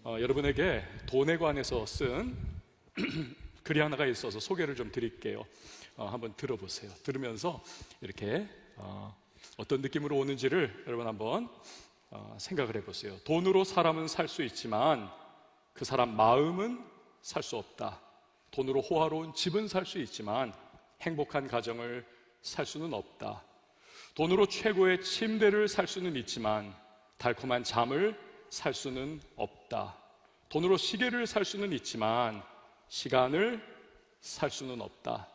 여러분에게 돈에 관해서 쓴 글이 하나가 있어서 소개를 좀 드릴게요. 한번 들어보세요. 들으면서 이렇게 어떤 느낌으로 오는지를 여러분 한번 생각을 해보세요. 돈으로 사람은 살 수 있지만 그 사람 마음은 살 수 없다. 돈으로 호화로운 집은 살 수 있지만 행복한 가정을 살 수는 없다. 돈으로 최고의 침대를 살 수는 있지만 달콤한 잠을 살 수는 없다. 돈으로 시계를 살 수는 있지만 시간을 살 수는 없다.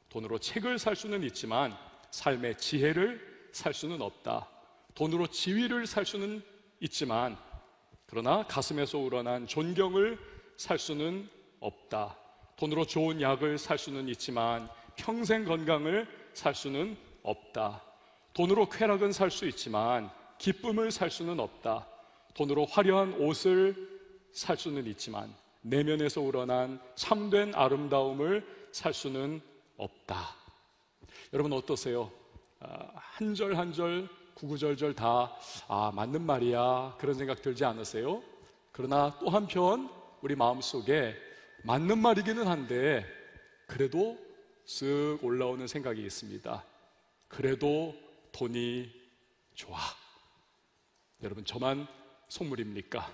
돈으로 책을 살 수는 있지만 삶의 지혜를 살 수는 없다. 돈으로 지위를 살 수는 있지만 그러나 가슴에서 우러난 존경을 살 수는 없다. 돈으로 좋은 약을 살 수는 있지만 평생 건강을 살 수는 없다. 돈으로 쾌락은 살 수 있지만 기쁨을 살 수는 없다. 돈으로 화려한 옷을 살 수는 있지만 내면에서 우러난 참된 아름다움을 살 수는 없다. 여러분 어떠세요? 한 절 한 절 구구절절 다 맞는 말이야 그런 생각 들지 않으세요? 그러나 또 한편 우리 마음속에 맞는 말이기는 한데 그래도 쓱 올라오는 생각이 있습니다. 그래도 돈이 좋아. 여러분 저만 속물입니까?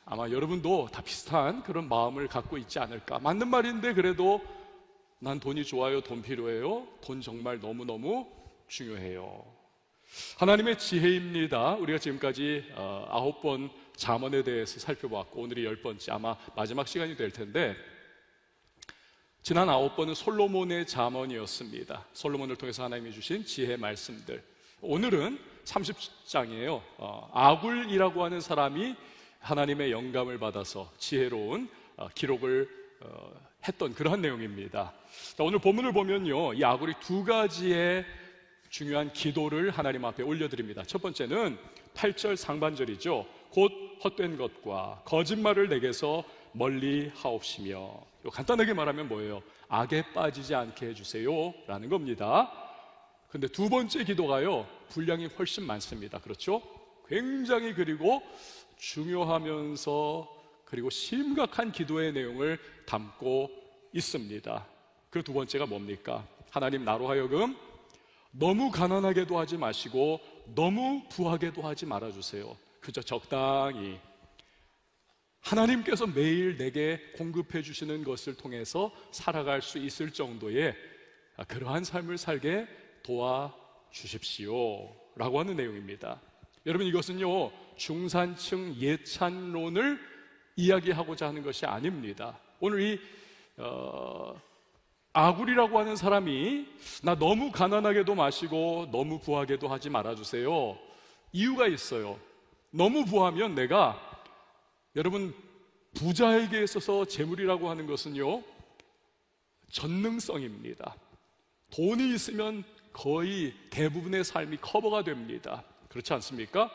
아마 여러분도 다 비슷한 그런 마음을 갖고 있지 않을까. 맞는 말인데 그래도 난 돈이 좋아요, 돈 필요해요, 돈 정말 너무너무 중요해요. 하나님의 지혜입니다. 우리가 지금까지 9번 잠언에 대해서 살펴보았고 오늘이 10번째 아마 마지막 시간이 될 텐데 지난 9번은 솔로몬의 잠언이었습니다. 솔로몬을 통해서 하나님이 주신 지혜 말씀들. 오늘은 30장이에요. 아굴이라고 하는 사람이 하나님의 영감을 받아서 지혜로운 기록을 했던 그러한 내용입니다. 오늘 본문을 보면요, 이 아굴이 두 가지의 중요한 기도를 하나님 앞에 올려드립니다. 첫 번째는 8절 상반절이죠. 곧 헛된 것과 거짓말을 내게서 멀리 하옵시며, 간단하게 말하면 뭐예요? 악에 빠지지 않게 해주세요 라는 겁니다. 근데 두 번째 기도가요, 분량이 훨씬 많습니다. 그렇죠? 굉장히 그리고 중요하면서 그리고 심각한 기도의 내용을 담고 있습니다. 그 두 번째가 뭡니까? 하나님, 나로 하여금 너무 가난하게도 하지 마시고 너무 부하게도 하지 말아주세요. 그저 적당히 하나님께서 매일 내게 공급해 주시는 것을 통해서 살아갈 수 있을 정도의 그러한 삶을 살게 도와주십시오 라고 하는 내용입니다. 여러분 이것은요, 중산층 예찬론을 이야기하고자 하는 것이 아닙니다. 오늘 이 아굴이라고 하는 사람이 나 너무 가난하게도 마시고 너무 부하게도 하지 말아주세요. 이유가 있어요. 너무 부하면 내가, 여러분 부자에게 있어서 재물이라고 하는 것은요 전능성입니다. 돈이 있으면 거의 대부분의 삶이 커버가 됩니다. 그렇지 않습니까?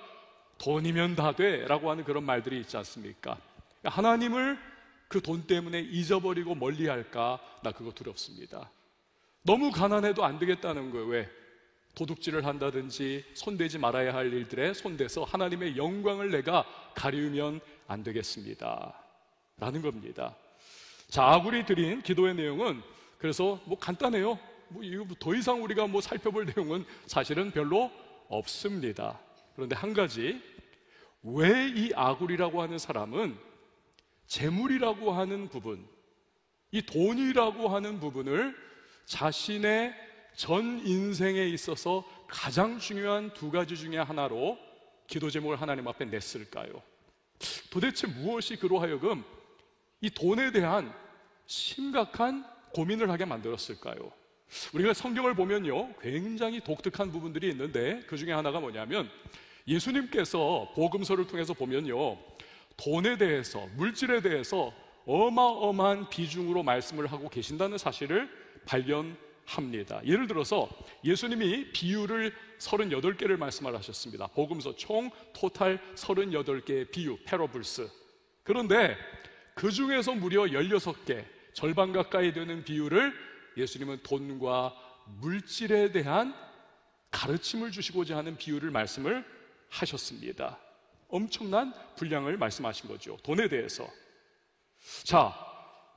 돈이면 다 돼 라고 하는 그런 말들이 있지 않습니까? 하나님을 그 돈 때문에 잊어버리고 멀리할까? 나 그거 두렵습니다. 너무 가난해도 안 되겠다는 거예요. 왜? 도둑질을 한다든지 손대지 말아야 할 일들에 손대서 하나님의 영광을 내가 가리우면 안 되겠습니다 라는 겁니다. 자, 아굴이 드린 기도의 내용은 그래서 간단해요. 이거 더 이상 우리가 살펴볼 내용은 사실은 별로 없습니다. 그런데 한 가지, 왜 이 아굴이라고 하는 사람은 재물이라고 하는 부분, 이 돈이라고 하는 부분을 자신의 전 인생에 있어서 가장 중요한 두 가지 중에 하나로 기도 제목을 하나님 앞에 냈을까요? 도대체 무엇이 그로 하여금 이 돈에 대한 심각한 고민을 하게 만들었을까요? 우리가 성경을 보면요, 굉장히 독특한 부분들이 있는데 그 중에 하나가 뭐냐면 예수님께서 복음서를 통해서 보면요, 돈에 대해서, 물질에 대해서 어마어마한 비중으로 말씀을 하고 계신다는 사실을 발견합니다. 예를 들어서 예수님이 비유를 38개를 말씀을 하셨습니다. 복음서 총 토탈 38개의 비유, 패러블스. 그런데 그 중에서 무려 16개, 절반 가까이 되는 비유를 예수님은 돈과 물질에 대한 가르침을 주시고자 하는 비유를 말씀을 하셨습니다. 엄청난 분량을 말씀하신 거죠. 돈에 대해서. 자,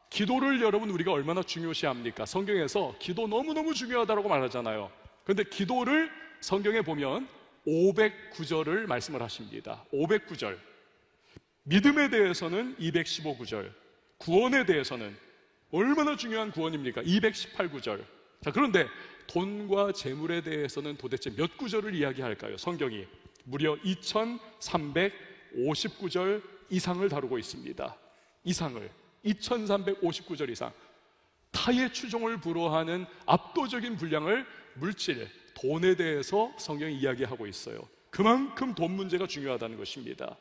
기도를 여러분 우리가 얼마나 중요시합니까? 성경에서 기도 너무너무 중요하다고 말하잖아요. 그런데 기도를 성경에 보면 509절을 말씀을 하십니다. 509절. 믿음에 대해서는 215구절, 구원에 대해서는 얼마나 중요한 구원입니까? 218구절. 자, 그런데 돈과 재물에 대해서는 도대체 몇 구절을 이야기할까요? 성경이 무려 2359절 이상을 다루고 있습니다. 이상을 2359절 이상. 타의 추종을 불허하는 압도적인 분량을 물질, 돈에 대해서 성경이 이야기하고 있어요. 그만큼 돈 문제가 중요하다는 것입니다.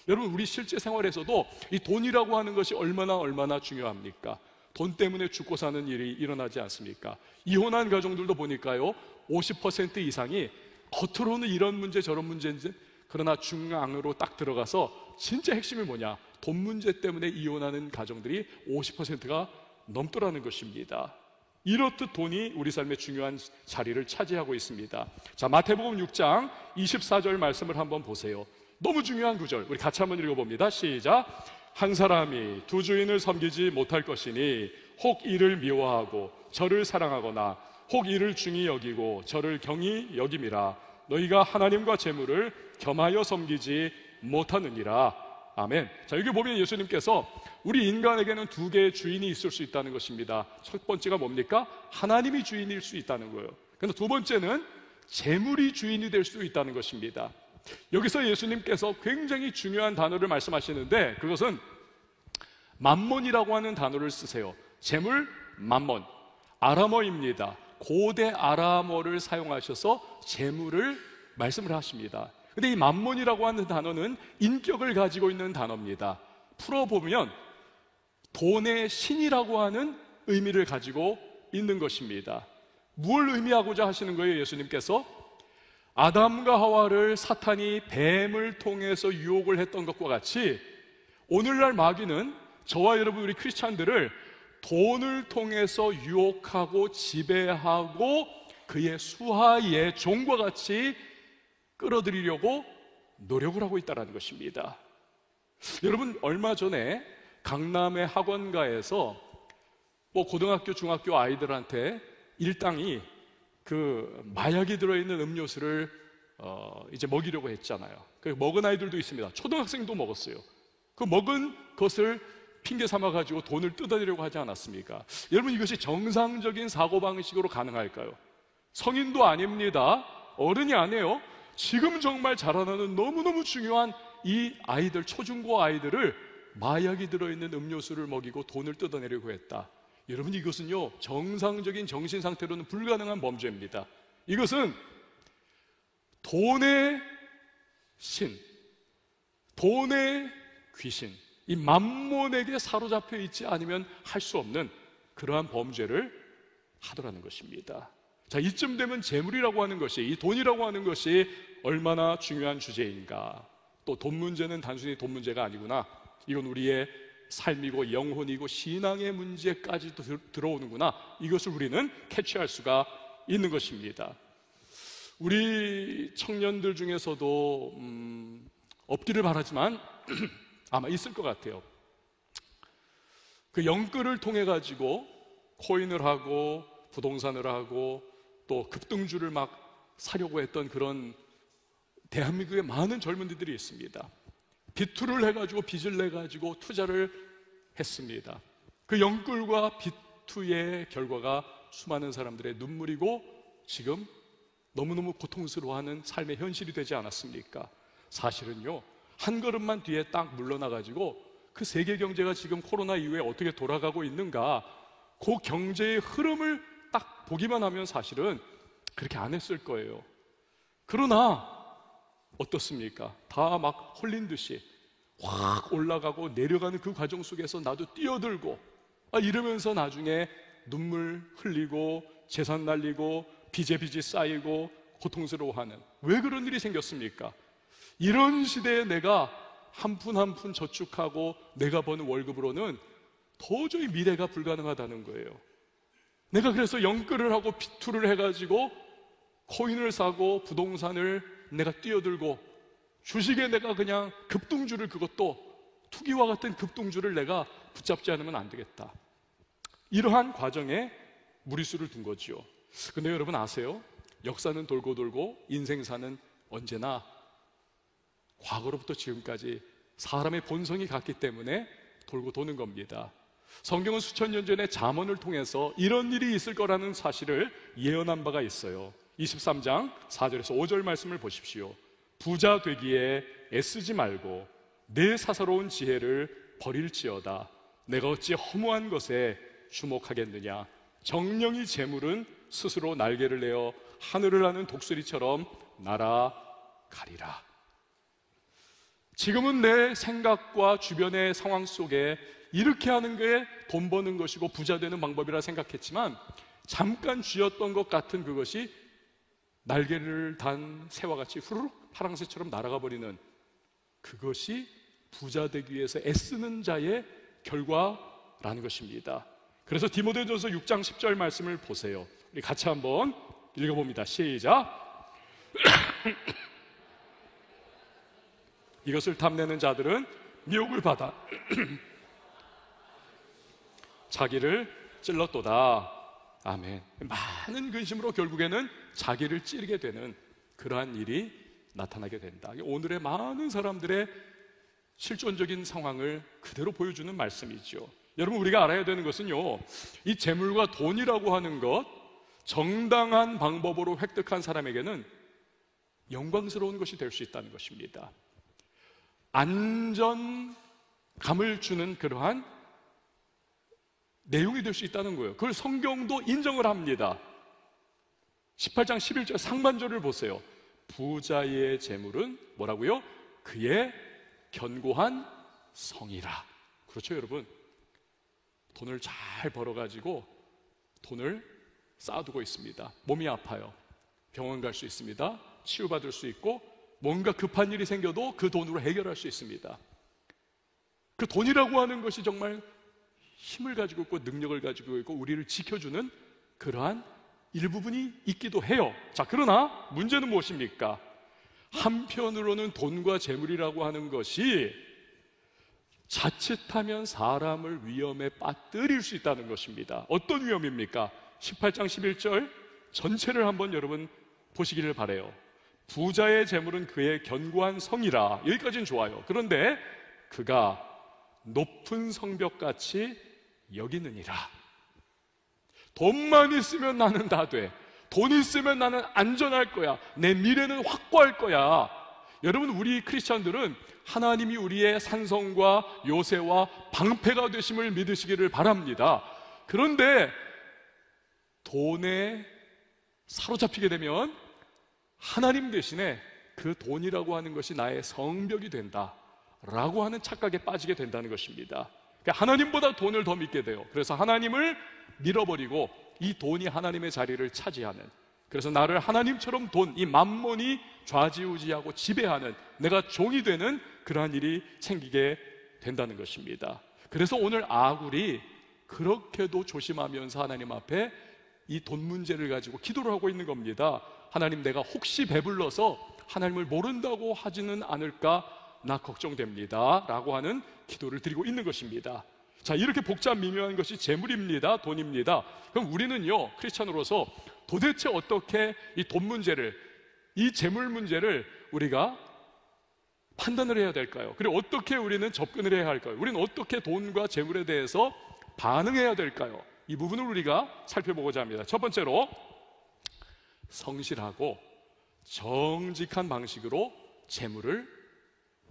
여러분, 우리 실제 생활에서도 이 돈이라고 하는 것이 얼마나 중요합니까? 돈 때문에 죽고 사는 일이 일어나지 않습니까? 이혼한 가정들도 보니까요, 50% 이상이 겉으로는 이런 문제 저런 문제인지, 그러나 중앙으로 딱 들어가서 진짜 핵심이 뭐냐? 돈 문제 때문에 이혼하는 가정들이 50%가 넘더라는 것입니다. 이렇듯 돈이 우리 삶의 중요한 자리를 차지하고 있습니다. 자, 마태복음 6장 24절 말씀을 한번 보세요. 너무 중요한 구절, 우리 같이 한번 읽어봅니다. 시작. 한 사람이 두 주인을 섬기지 못할 것이니 혹 이를 미워하고 저를 사랑하거나 혹 이를 중히 여기고 저를 경히 여김이라. 너희가 하나님과 재물을 겸하여 섬기지 못하느니라. 아멘. 자, 여기 보면 예수님께서 우리 인간에게는 두 개의 주인이 있을 수 있다는 것입니다. 첫 번째가 뭡니까? 하나님이 주인일 수 있다는 거예요. 그런데 두 번째는 재물이 주인이 될 수 있다는 것입니다. 여기서 예수님께서 굉장히 중요한 단어를 말씀하시는데, 그것은 맘몬이라고 하는 단어를 쓰세요. 재물, 맘몬. 아람어입니다. 고대 아람어를 사용하셔서 재물을 말씀을 하십니다. 근데 이 맘몬이라고 하는 단어는 인격을 가지고 있는 단어입니다. 풀어보면 돈의 신이라고 하는 의미를 가지고 있는 것입니다. 무엇을 의미하고자 하시는 거예요? 예수님께서 아담과 하와를 사탄이 뱀을 통해서 유혹을 했던 것과 같이 오늘날 마귀는 저와 여러분 우리 크리스찬들을 돈을 통해서 유혹하고 지배하고 그의 수하의 종과 같이 끌어들이려고 노력을 하고 있다는 것입니다. 여러분, 얼마 전에 강남의 학원가에서 고등학교, 중학교 아이들한테 일당이 그 마약이 들어있는 음료수를 이제 먹이려고 했잖아요. 그 먹은 아이들도 있습니다. 초등학생도 먹었어요. 그 먹은 것을 핑계 삼아가지고 돈을 뜯어내려고 하지 않았습니까? 여러분, 이것이 정상적인 사고방식으로 가능할까요? 성인도 아닙니다. 어른이 아니에요. 지금 정말 자라나는 너무너무 중요한 이 아이들, 초중고 아이들을 마약이 들어있는 음료수를 먹이고 돈을 뜯어내려고 했다. 여러분, 이것은요, 정상적인 정신 상태로는 불가능한 범죄입니다. 이것은 돈의 신, 돈의 귀신, 이 맘몬에게 사로잡혀 있지 않으면 할 수 없는 그러한 범죄를 하더라는 것입니다. 자, 이쯤 되면 재물이라고 하는 것이, 이 돈이라고 하는 것이 얼마나 중요한 주제인가. 또 돈 문제는 단순히 돈 문제가 아니구나. 이건 우리의 삶이고 영혼이고 신앙의 문제까지도 들어오는구나. 이것을 우리는 캐치할 수가 있는 것입니다. 우리 청년들 중에서도 없기를 바라지만 아마 있을 것 같아요. 그 영끌을 통해 가지고 코인을 하고 부동산을 하고 또 급등주를 막 사려고 했던 그런 대한민국의 많은 젊은이들이 있습니다. 비투를 해가지고 빚을 내가지고 투자를 했습니다. 그 영끌과 비투의 결과가 수많은 사람들의 눈물이고 지금 너무너무 고통스러워하는 삶의 현실이 되지 않았습니까? 사실은요, 한 걸음만 뒤에 딱 물러나가지고 그 세계 경제가 지금 코로나 이후에 어떻게 돌아가고 있는가, 그 경제의 흐름을 딱 보기만 하면 사실은 그렇게 안 했을 거예요. 그러나 어떻습니까? 다 막 홀린 듯이 확 올라가고 내려가는 그 과정 속에서 나도 뛰어들고 이러면서 나중에 눈물 흘리고 재산 날리고 빚에 빚이 쌓이고 고통스러워하는, 왜 그런 일이 생겼습니까? 이런 시대에 내가 한 푼 한 푼 저축하고 내가 버는 월급으로는 도저히 미래가 불가능하다는 거예요. 내가 그래서 영끌을 하고 비투를 해가지고 코인을 사고 부동산을 내가 뛰어들고 주식에 내가 그냥 급등주를, 그것도 투기와 같은 급등주를 내가 붙잡지 않으면 안 되겠다. 이러한 과정에 무리수를 둔 거지요. 근데 여러분 아세요? 역사는 돌고 돌고 인생사는 언제나 과거로부터 지금까지 사람의 본성이 같기 때문에 돌고 도는 겁니다. 성경은 수천 년 전에 잠언을 통해서 이런 일이 있을 거라는 사실을 예언한 바가 있어요. 23장 4절에서 5절 말씀을 보십시오. 부자 되기에 애쓰지 말고 내 사사로운 지혜를 버릴지어다. 내가 어찌 허무한 것에 주목하겠느냐. 정령이 재물은 스스로 날개를 내어 하늘을 나는 독수리처럼 날아가리라. 지금은 내 생각과 주변의 상황 속에 이렇게 하는 게 돈 버는 것이고 부자 되는 방법이라 생각했지만 잠깐 쥐었던 것 같은 그것이 날개를 단 새와 같이 후루룩 파랑새처럼 날아가 버리는, 그것이 부자 되기 위해서 애쓰는 자의 결과라는 것입니다. 그래서 디모데전서 6장 10절 말씀을 보세요. 우리 같이 한번 읽어봅니다. 시작. 이것을 탐내는 자들은 미혹을 받아 자기를 찔렀도다. 아멘. 많은 근심으로 결국에는 자기를 찌르게 되는 그러한 일이 나타나게 된다. 오늘의 많은 사람들의 실존적인 상황을 그대로 보여주는 말씀이죠. 여러분, 우리가 알아야 되는 것은요, 이 재물과 돈이라고 하는 것, 정당한 방법으로 획득한 사람에게는 영광스러운 것이 될 수 있다는 것입니다. 안전감을 주는 그러한 내용이 될 수 있다는 거예요. 그걸 성경도 인정을 합니다. 18장 11절 상반절을 보세요. 부자의 재물은 뭐라고요? 그의 견고한 성이라. 그렇죠, 여러분? 돈을 잘 벌어가지고 돈을 쌓아두고 있습니다. 몸이 아파요. 병원 갈 수 있습니다. 치유받을 수 있고, 뭔가 급한 일이 생겨도 그 돈으로 해결할 수 있습니다. 그 돈이라고 하는 것이 정말 힘을 가지고 있고 능력을 가지고 있고 우리를 지켜주는 그러한 일부분이 있기도 해요. 자, 그러나 문제는 무엇입니까? 한편으로는 돈과 재물이라고 하는 것이 자칫하면 사람을 위험에 빠뜨릴 수 있다는 것입니다. 어떤 위험입니까? 18장 11절 전체를 한번 여러분 보시기를 바라요. 부자의 재물은 그의 견고한 성이라. 여기까지는 좋아요. 그런데 그가 높은 성벽같이 여기느니라. 돈만 있으면 나는 다 돼. 돈 있으면 나는 안전할 거야. 내 미래는 확고할 거야. 여러분, 우리 크리스찬들은 하나님이 우리의 산성과 요새와 방패가 되심을 믿으시기를 바랍니다. 그런데 돈에 사로잡히게 되면 하나님 대신에 그 돈이라고 하는 것이 나의 성벽이 된다라고 하는 착각에 빠지게 된다는 것입니다. 그러니까 하나님보다 돈을 더 믿게 돼요. 그래서 하나님을 밀어버리고 이 돈이 하나님의 자리를 차지하는, 그래서 나를 하나님처럼 돈, 이 만몬이 좌지우지하고 지배하는, 내가 종이 되는 그러한 일이 생기게 된다는 것입니다. 그래서 오늘 아굴이 그렇게도 조심하면서 하나님 앞에 이 돈 문제를 가지고 기도를 하고 있는 겁니다. 하나님, 내가 혹시 배불러서 하나님을 모른다고 하지는 않을까 나 걱정됩니다 라고 하는 기도를 드리고 있는 것입니다. 자, 이렇게 복잡 미묘한 것이 재물입니다. 돈입니다. 그럼 우리는요, 크리스찬으로서 도대체 어떻게 이 돈 문제를, 이 재물 문제를 우리가 판단을 해야 될까요? 그리고 어떻게 우리는 접근을 해야 할까요? 우리는 어떻게 돈과 재물에 대해서 반응해야 될까요? 이 부분을 우리가 살펴보고자 합니다. 첫 번째로, 성실하고 정직한 방식으로 재물을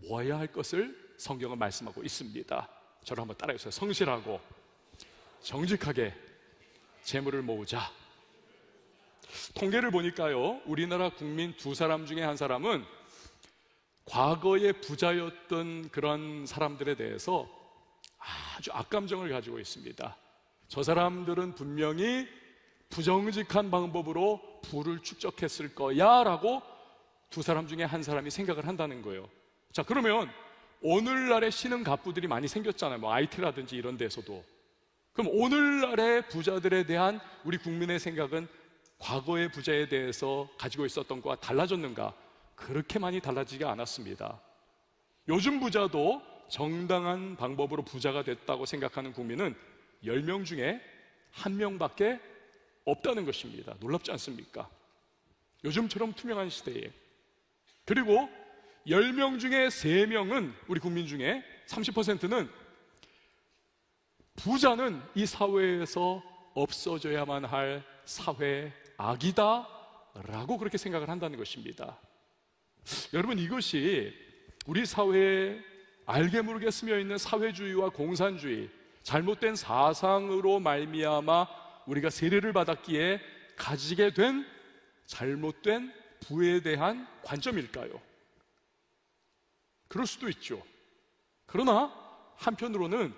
모아야 할 것을 성경은 말씀하고 있습니다. 저를 한번 따라해주세요. 성실하고 정직하게 재물을 모으자. 통계를 보니까요, 우리나라 국민 2사람 중에 1사람은 과거에 부자였던 그런 사람들에 대해서 아주 악감정을 가지고 있습니다. 저 사람들은 분명히 부정직한 방법으로 부를 축적했을 거야 라고 2사람 중에 1사람이 생각을 한다는 거예요. 자, 그러면 오늘날의 신흥 갑부들이 많이 생겼잖아요. 뭐 IT라든지 이런 데서도. 그럼 오늘날의 부자들에 대한 우리 국민의 생각은 과거의 부자에 대해서 가지고 있었던 것과 달라졌는가? 그렇게 많이 달라지지 않았습니다. 요즘 부자도 정당한 방법으로 부자가 됐다고 생각하는 국민은 10명 중에 1명밖에 없다는 것입니다. 놀랍지 않습니까? 요즘처럼 투명한 시대에. 그리고 10명 중에 3명은, 우리 국민 중에 30%는 부자는 이 사회에서 없어져야만 할 사회 악이다 라고 그렇게 생각을 한다는 것입니다. 여러분, 이것이 우리 사회에 알게 모르게 스며있는 사회주의와 공산주의, 잘못된 사상으로 말미암아 우리가 세례를 받았기에 가지게 된 잘못된 부에 대한 관점일까요? 그럴 수도 있죠. 그러나 한편으로는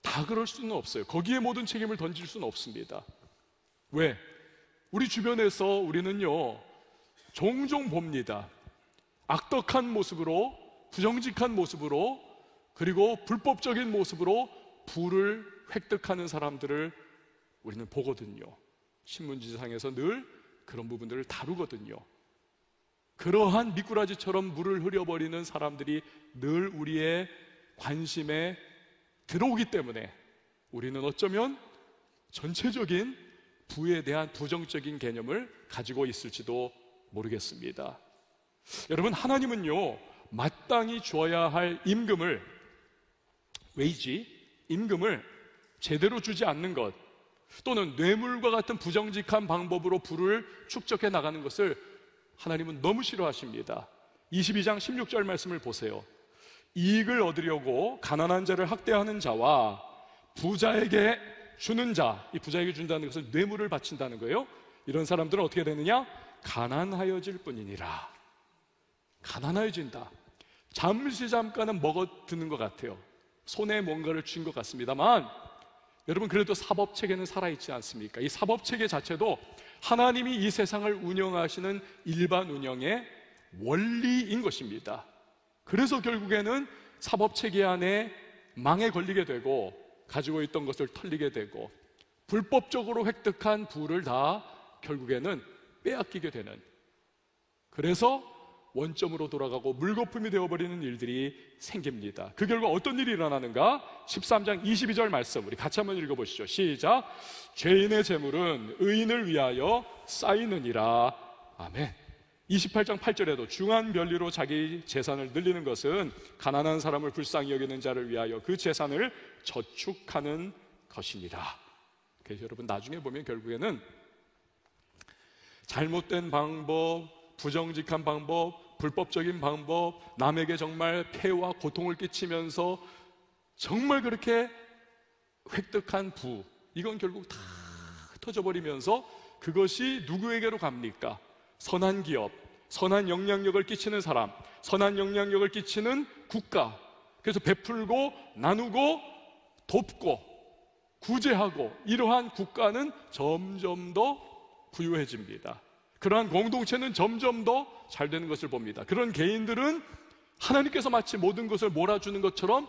다 그럴 수는 없어요. 거기에 모든 책임을 던질 수는 없습니다. 왜? 우리 주변에서 우리는요, 종종 봅니다. 악덕한 모습으로, 부정직한 모습으로, 그리고 불법적인 모습으로 부를 획득하는 사람들을 우리는 보거든요. 신문지상에서 늘 그런 부분들을 다루거든요. 그러한 미꾸라지처럼 물을 흐려버리는 사람들이 늘 우리의 관심에 들어오기 때문에 우리는 어쩌면 전체적인 부에 대한 부정적인 개념을 가지고 있을지도 모르겠습니다. 여러분, 하나님은요, 마땅히 주어야 할 임금을, 임금을 제대로 주지 않는 것, 또는 뇌물과 같은 부정직한 방법으로 부를 축적해 나가는 것을 하나님은 너무 싫어하십니다. 22장 16절 말씀을 보세요. 이익을 얻으려고 가난한 자를 학대하는 자와 부자에게 주는 자, 이 부자에게 준다는 것은 뇌물을 바친다는 거예요. 이런 사람들은 어떻게 되느냐? 가난하여질 뿐이니라. 가난해진다. 잠깐은 먹어드는 것 같아요. 손에 뭔가를 쥔 것 같습니다만, 여러분, 그래도 사법체계는 살아있지 않습니까? 이 사법체계 자체도 하나님이 이 세상을 운영하시는 일반 운영의 원리인 것입니다. 그래서 결국에는 사법체계 안에 망에 걸리게 되고, 가지고 있던 것을 털리게 되고, 불법적으로 획득한 부를 다 결국에는 빼앗기게 되는, 그래서 원점으로 돌아가고 물거품이 되어버리는 일들이 생깁니다. 그 결과 어떤 일이 일어나는가? 13장 22절 말씀 우리 같이 한번 읽어보시죠. 시작. 죄인의 재물은 의인을 위하여 쌓이느니라. 아멘. 28장 8절에도 중한 별리로 자기 재산을 늘리는 것은 가난한 사람을 불쌍히 여기는 자를 위하여 그 재산을 저축하는 것이니라. 그래서 여러분, 나중에 보면 결국에는 잘못된 방법, 부정직한 방법, 불법적인 방법, 남에게 정말 폐와 고통을 끼치면서 정말 그렇게 획득한 부, 이건 결국 다 흩어져버리면서 그것이 누구에게로 갑니까? 선한 기업, 선한 영향력을 끼치는 사람, 선한 영향력을 끼치는 국가. 그래서 베풀고 나누고 돕고 구제하고, 이러한 국가는 점점 더 부유해집니다. 그러한 공동체는 점점 더 잘 되는 것을 봅니다. 그런 개인들은 하나님께서 마치 모든 것을 몰아주는 것처럼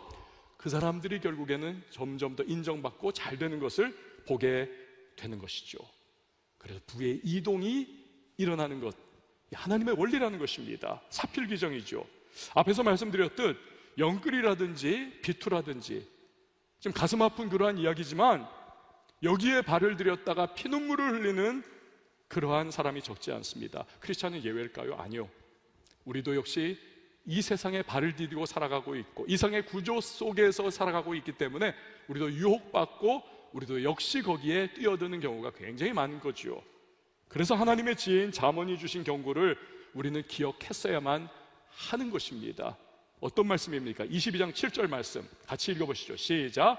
그 사람들이 결국에는 점점 더 인정받고 잘 되는 것을 보게 되는 것이죠. 그래서 부의 이동이 일어나는 것, 하나님의 원리라는 것입니다. 사필귀정이죠. 앞에서 말씀드렸듯 영끌이라든지 비투라든지 지금 가슴 아픈 그러한 이야기지만, 여기에 발을 들였다가 피눈물을 흘리는 그러한 사람이 적지 않습니다. 크리스찬은 예외일까요? 아니요. 우리도 역시 이 세상에 발을 디디고 살아가고 있고, 이상의 구조 속에서 살아가고 있기 때문에 우리도 유혹받고, 우리도 역시 거기에 뛰어드는 경우가 굉장히 많은 거지요. 그래서 하나님의 지혜인 잠언이 주신 경고를 우리는 기억했어야만 하는 것입니다. 어떤 말씀입니까? 22장 7절 말씀 같이 읽어보시죠. 시작.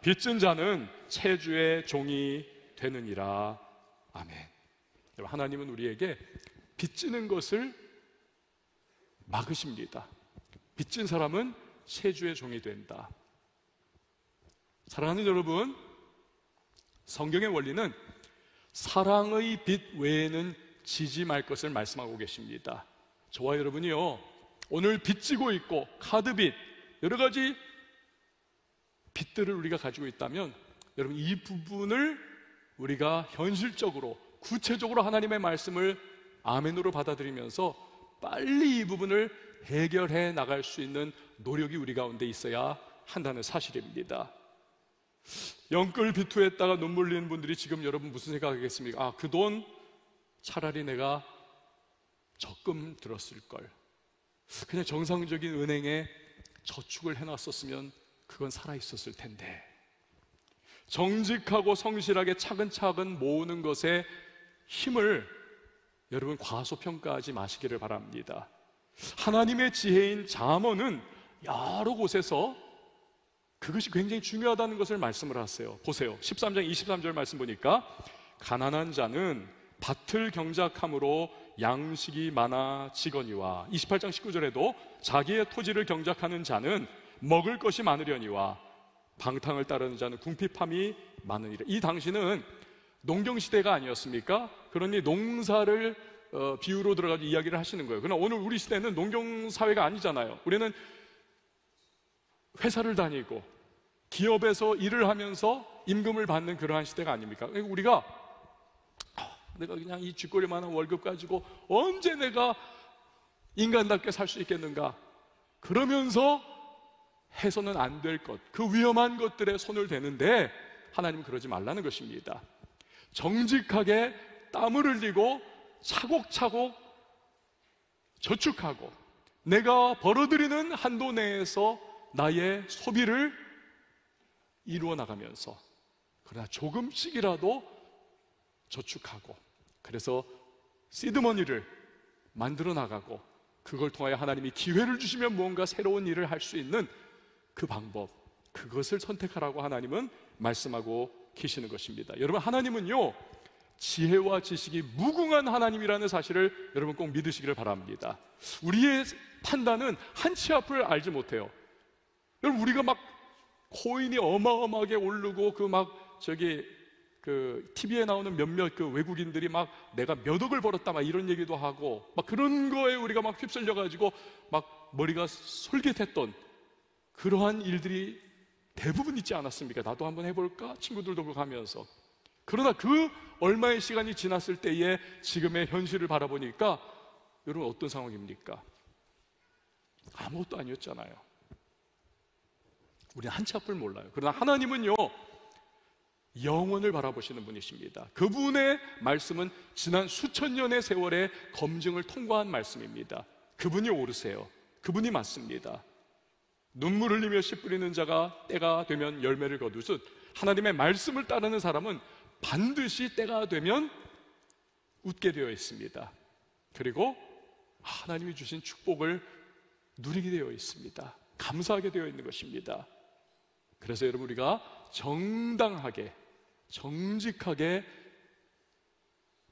빚진 자는 채주의 종이 되느니라. 아멘. 하나님은 우리에게 빚지는 것을 막으십니다. 빚진 사람은 채주의 종이 된다. 사랑하는 여러분, 성경의 원리는 사랑의 빚 외에는 지지 말 것을 말씀하고 계십니다. 저와 여러분이요, 오늘 빚지고 있고 카드빚, 여러 가지 빚들을 우리가 가지고 있다면, 여러분, 이 부분을 우리가 현실적으로, 구체적으로 하나님의 말씀을 아멘으로 받아들이면서 빨리 이 부분을 해결해 나갈 수 있는 노력이 우리 가운데 있어야 한다는 사실입니다. 영끌 비투했다가 눈물 흘리는 분들이 지금 여러분 무슨 생각하겠습니까? 아, 그 돈 차라리 내가 적금 들었을 걸, 그냥 정상적인 은행에 저축을 해놨었으면 그건 살아있었을 텐데. 정직하고 성실하게 차근차근 모으는 것에 힘을 여러분 과소평가하지 마시기를 바랍니다. 하나님의 지혜인 잠언은 여러 곳에서 그것이 굉장히 중요하다는 것을 말씀을 하세요. 보세요, 13장 23절 말씀 보니까 가난한 자는 밭을 경작함으로 양식이 많아지거니와, 28장 19절에도 자기의 토지를 경작하는 자는 먹을 것이 많으려니와 방탕을 따르는 자는 궁핍함이 많으니라. 이 당시는 농경시대가 아니었습니까? 그러니 농사를 비유로 들어가지고 이야기를 하시는 거예요. 그러나 오늘 우리 시대는 농경사회가 아니잖아요. 우리는 회사를 다니고 기업에서 일을 하면서 임금을 받는 그러한 시대가 아닙니까? 그러니까 우리가 내가 그냥 이 쥐꼬리만한 월급 가지고 언제 내가 인간답게 살 수 있겠는가, 그러면서 해서는 안 될 것, 그 위험한 것들에 손을 대는데 하나님은 그러지 말라는 것입니다. 정직하게 땀을 흘리고 차곡차곡 저축하고 내가 벌어들이는 한도 내에서 나의 소비를 이루어 나가면서, 그러나 조금씩이라도 저축하고, 그래서 시드머니를 만들어 나가고, 그걸 통하여 하나님이 기회를 주시면 무언가 새로운 일을 할 수 있는 그 방법, 그것을 선택하라고 하나님은 말씀하고 계시는 것입니다. 여러분, 하나님은요 지혜와 지식이 무궁한 하나님이라는 사실을 여러분 꼭 믿으시기를 바랍니다. 우리의 판단은 한 치 앞을 알지 못해요. 여러분, 우리가 막 코인이 어마어마하게 오르고 그 TV에 나오는 몇몇 그 외국인들이 막 내가 몇 억을 벌었다 막 이런 얘기도 하고 막 그런 거에 우리가 막 휩쓸려 가지고 막 머리가 솔깃했던 그러한 일들이 대부분 있지 않았습니까? 나도 한번 해볼까? 친구들도 가면서. 그러나 그 얼마의 시간이 지났을 때에 지금의 현실을 바라보니까 여러분 어떤 상황입니까? 아무것도 아니었잖아요. 우리는 한치 앞을 몰라요. 그러나 하나님은요 영원을 바라보시는 분이십니다. 그분의 말씀은 지난 수천 년의 세월의 검증을 통과한 말씀입니다. 그분이 옳으세요. 그분이 맞습니다. 눈물 흘리며 씨 뿌리는 자가 때가 되면 열매를 거두듯 하나님의 말씀을 따르는 사람은 반드시 때가 되면 웃게 되어 있습니다. 그리고 하나님이 주신 축복을 누리게 되어 있습니다. 감사하게 되어 있는 것입니다. 그래서 여러분, 우리가 정당하게 정직하게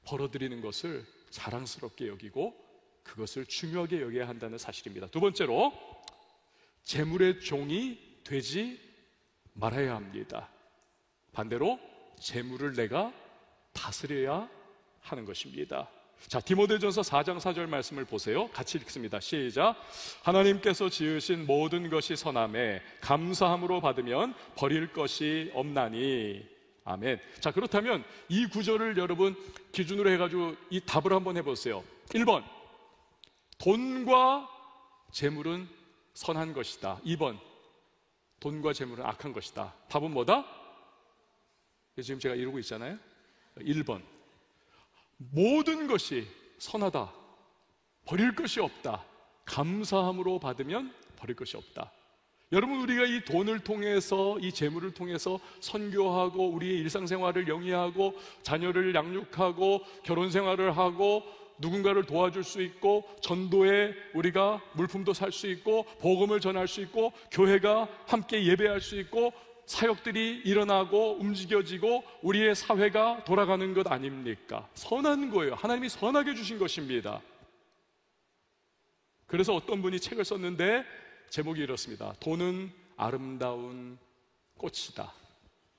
벌어들이는 것을 자랑스럽게 여기고 그것을 중요하게 여겨야 한다는 사실입니다. 두 번째로, 재물의 종이 되지 말아야 합니다. 반대로 재물을 내가 다스려야 하는 것입니다. 자, 디모데전서 4장 4절 말씀을 보세요. 같이 읽습니다. 시작. 하나님께서 지으신 모든 것이 선함에 감사함으로 받으면 버릴 것이 없나니. 아멘. 자, 그렇다면 이 구절을 여러분 기준으로 해가지고 이 답을 한번 해보세요. 1번, 돈과 재물은 선한 것이다. 2번, 돈과 재물은 악한 것이다. 답은 뭐다? 지금 제가 이러고 있잖아요. 1번, 모든 것이 선하다. 버릴 것이 없다. 감사함으로 받으면 버릴 것이 없다. 여러분, 우리가 이 돈을 통해서, 이 재물을 통해서 선교하고 우리의 일상생활을 영위하고 자녀를 양육하고 결혼생활을 하고 누군가를 도와줄 수 있고 전도에 우리가 물품도 살 수 있고 복음을 전할 수 있고 교회가 함께 예배할 수 있고 사역들이 일어나고 움직여지고 우리의 사회가 돌아가는 것 아닙니까? 선한 거예요. 하나님이 선하게 주신 것입니다. 그래서 어떤 분이 책을 썼는데 제목이 이렇습니다. 돈은 아름다운 꽃이다.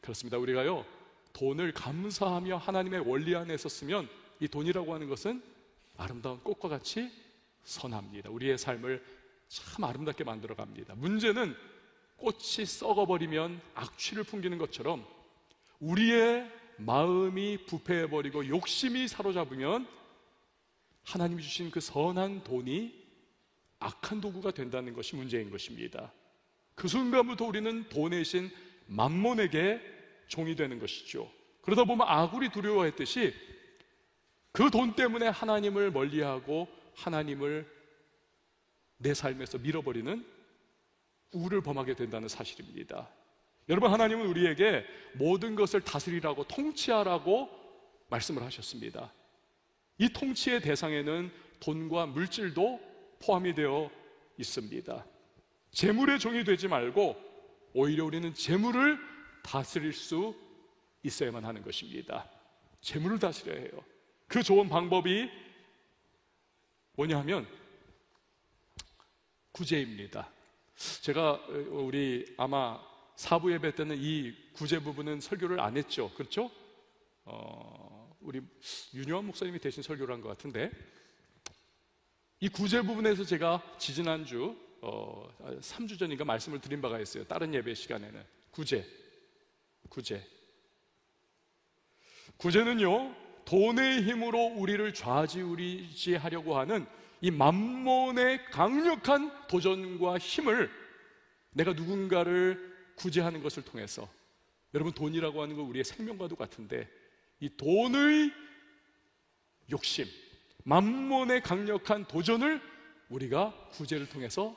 그렇습니다. 우리가요 돈을 감사하며 하나님의 원리 안에서 쓰면 이 돈이라고 하는 것은 아름다운 꽃과 같이 선합니다. 우리의 삶을 참 아름답게 만들어 갑니다. 문제는 꽃이 썩어버리면 악취를 풍기는 것처럼 우리의 마음이 부패해버리고 욕심이 사로잡으면 하나님이 주신 그 선한 돈이 악한 도구가 된다는 것이 문제인 것입니다. 그 순간부터 우리는 돈의 신 맘몬에게 종이 되는 것이죠. 그러다 보면 아굴이 두려워했듯이 그 돈 때문에 하나님을 멀리하고 하나님을 내 삶에서 밀어버리는 우를 범하게 된다는 사실입니다. 여러분, 하나님은 우리에게 모든 것을 다스리라고, 통치하라고 말씀을 하셨습니다. 이 통치의 대상에는 돈과 물질도 포함이 되어 있습니다. 재물의 종이 되지 말고 오히려 우리는 재물을 다스릴 수 있어야만 하는 것입니다. 재물을 다스려야 해요. 그 좋은 방법이 뭐냐 하면 구제입니다. 제가 우리 아마 사부 예배 때는 이 구제 부분은 설교를 안 했죠. 그렇죠? 우리 윤여한 목사님이 대신 설교를 한 것 같은데, 이 구제 부분에서 제가 지지난주 3주 전인가 말씀을 드린 바가 있어요. 다른 예배 시간에는 구제는요, 돈의 힘으로 우리를 좌지우지하려고 하는 이 맘몬의 강력한 도전과 힘을 내가 누군가를 구제하는 것을 통해서, 여러분, 돈이라고 하는 건 우리의 생명과도 같은데 이 돈의 욕심, 맘몬의 강력한 도전을 우리가 구제를 통해서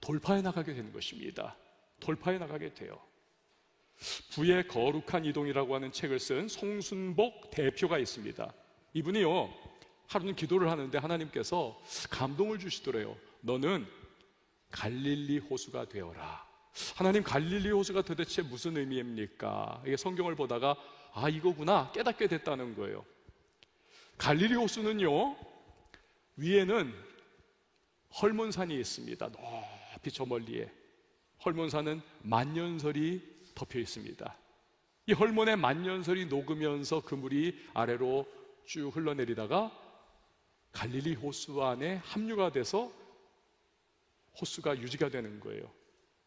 돌파해 나가게 되는 것입니다. 돌파해 나가게 돼요. 부의 거룩한 이동이라고 하는 책을 쓴 송순복 대표가 있습니다. 이분이요, 하루는 기도를 하는데 하나님께서 감동을 주시더래요. 너는 갈릴리 호수가 되어라. 하나님, 갈릴리 호수가 도대체 무슨 의미입니까? 이게 성경을 보다가 이거구나 깨닫게 됐다는 거예요. 갈릴리 호수는요, 위에는 헐몬산이 있습니다. 높이 저 멀리에 헐몬산은 만년설이 덮여 있습니다. 이 헐몬의 만년설이 녹으면서 그 물이 아래로 쭉 흘러내리다가 갈릴리 호수 안에 합류가 돼서 호수가 유지가 되는 거예요.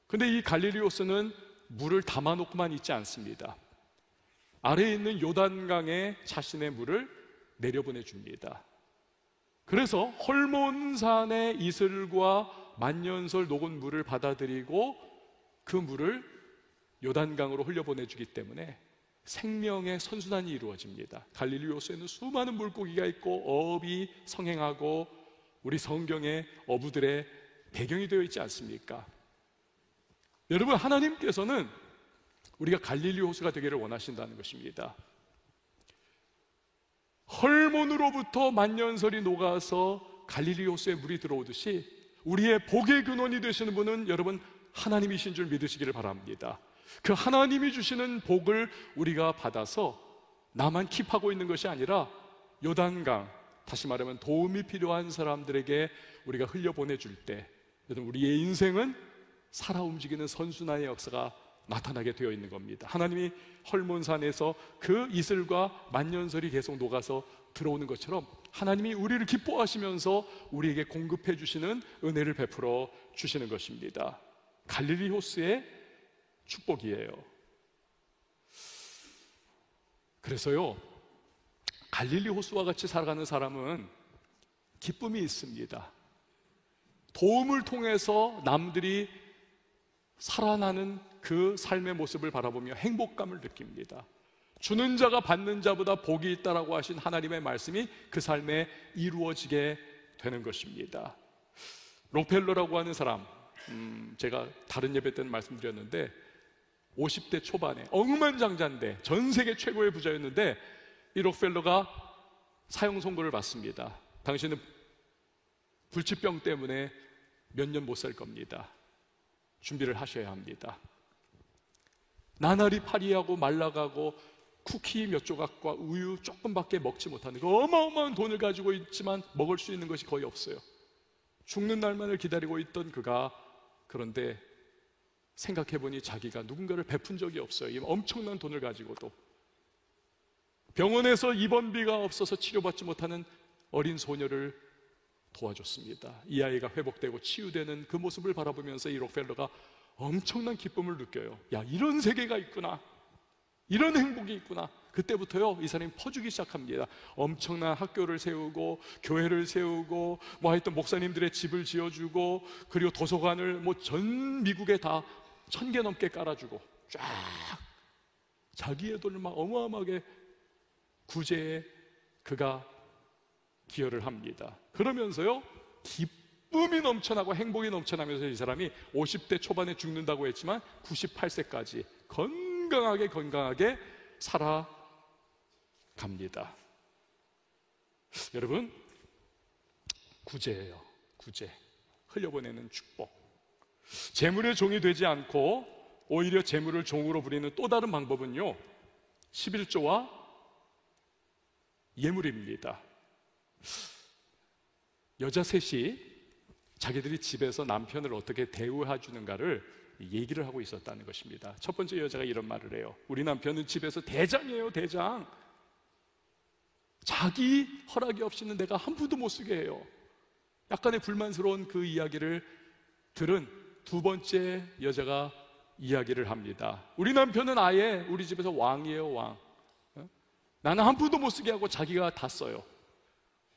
근데 이 갈릴리 호수는 물을 담아놓고만 있지 않습니다. 아래에 있는 요단강에 자신의 물을 내려보내 줍니다. 그래서 헐몬산의 이슬과 만년설 녹은 물을 받아들이고 그 물을 요단강으로 흘려보내주기 때문에 생명의 선순환이 이루어집니다. 갈릴리 호수에는 수많은 물고기가 있고 어업이 성행하고 우리 성경의 어부들의 배경이 되어 있지 않습니까? 여러분, 하나님께서는 우리가 갈릴리 호수가 되기를 원하신다는 것입니다. 헐몬으로부터 만년설이 녹아서 갈릴리 호수에 물이 들어오듯이 우리의 복의 근원이 되시는 분은 여러분 하나님이신 줄 믿으시기를 바랍니다. 그 하나님이 주시는 복을 우리가 받아서 나만 킵하고 있는 것이 아니라 요단강, 다시 말하면 도움이 필요한 사람들에게 우리가 흘려보내줄 때 우리의 인생은 살아 움직이는 선순환의 역사가 나타나게 되어 있는 겁니다. 하나님이 헐몬산에서 그 이슬과 만년설이 계속 녹아서 들어오는 것처럼 하나님이 우리를 기뻐하시면서 우리에게 공급해 주시는 은혜를 베풀어 주시는 것입니다. 갈릴리 호수의 축복이에요. 그래서요, 갈릴리 호수와 같이 살아가는 사람은 기쁨이 있습니다. 도움을 통해서 남들이 살아나는 그 삶의 모습을 바라보며 행복감을 느낍니다. 주는 자가 받는 자보다 복이 있다라고 하신 하나님의 말씀이 그 삶에 이루어지게 되는 것입니다. 록펠러라고 하는 사람, 제가 다른 예배 때는 말씀드렸는데 50대 초반에 억만장자인데 전 세계 최고의 부자였는데 이 록펠러가 사형 선고를 받습니다. 당신은 불치병 때문에 몇 년 못 살 겁니다. 준비를 하셔야 합니다. 나날이 파리하고 말라가고 쿠키 몇 조각과 우유 조금밖에 먹지 못하는 그 어마어마한 돈을 가지고 있지만 먹을 수 있는 것이 거의 없어요. 죽는 날만을 기다리고 있던 그가, 그런데 생각해보니 자기가 누군가를 베푼 적이 없어요. 이 엄청난 돈을 가지고도 병원에서 입원비가 없어서 치료받지 못하는 어린 소녀를 도와줬습니다. 이 아이가 회복되고 치유되는 그 모습을 바라보면서 이 록펠러가 엄청난 기쁨을 느껴요. 야, 이런 세계가 있구나, 이런 행복이 있구나. 그때부터요 이 사람이 퍼주기 시작합니다. 엄청난 학교를 세우고 교회를 세우고 뭐 하여튼 목사님들의 집을 지어주고, 그리고 도서관을 뭐 전 미국에 다 1000개 넘게 깔아주고, 쫙 자기의 돈을 막 어마어마하게 구제에 그가 기여를 합니다. 그러면서요 기쁨이 넘쳐나고 행복이 넘쳐나면서 이 사람이 50대 초반에 죽는다고 했지만 98세까지 건강하게 살아갑니다. 여러분, 구제예요. 구제, 흘려보내는 축복. 재물의 종이 되지 않고 오히려 재물을 종으로 부리는 또 다른 방법은요 11조와 예물입니다. 여자 셋이 자기들이 집에서 남편을 어떻게 대우해 주는가를 얘기를 하고 있었다는 것입니다. 첫 번째 여자가 이런 말을 해요. 우리 남편은 집에서 대장이에요, 대장. 자기 허락이 없이는 내가 한 푼도 못 쓰게 해요. 약간의 불만스러운 그 이야기를 들은 두 번째 여자가 이야기를 합니다. 우리 남편은 아예 우리 집에서 왕이에요, 왕. 나는 한 푼도 못 쓰게 하고 자기가 다 써요.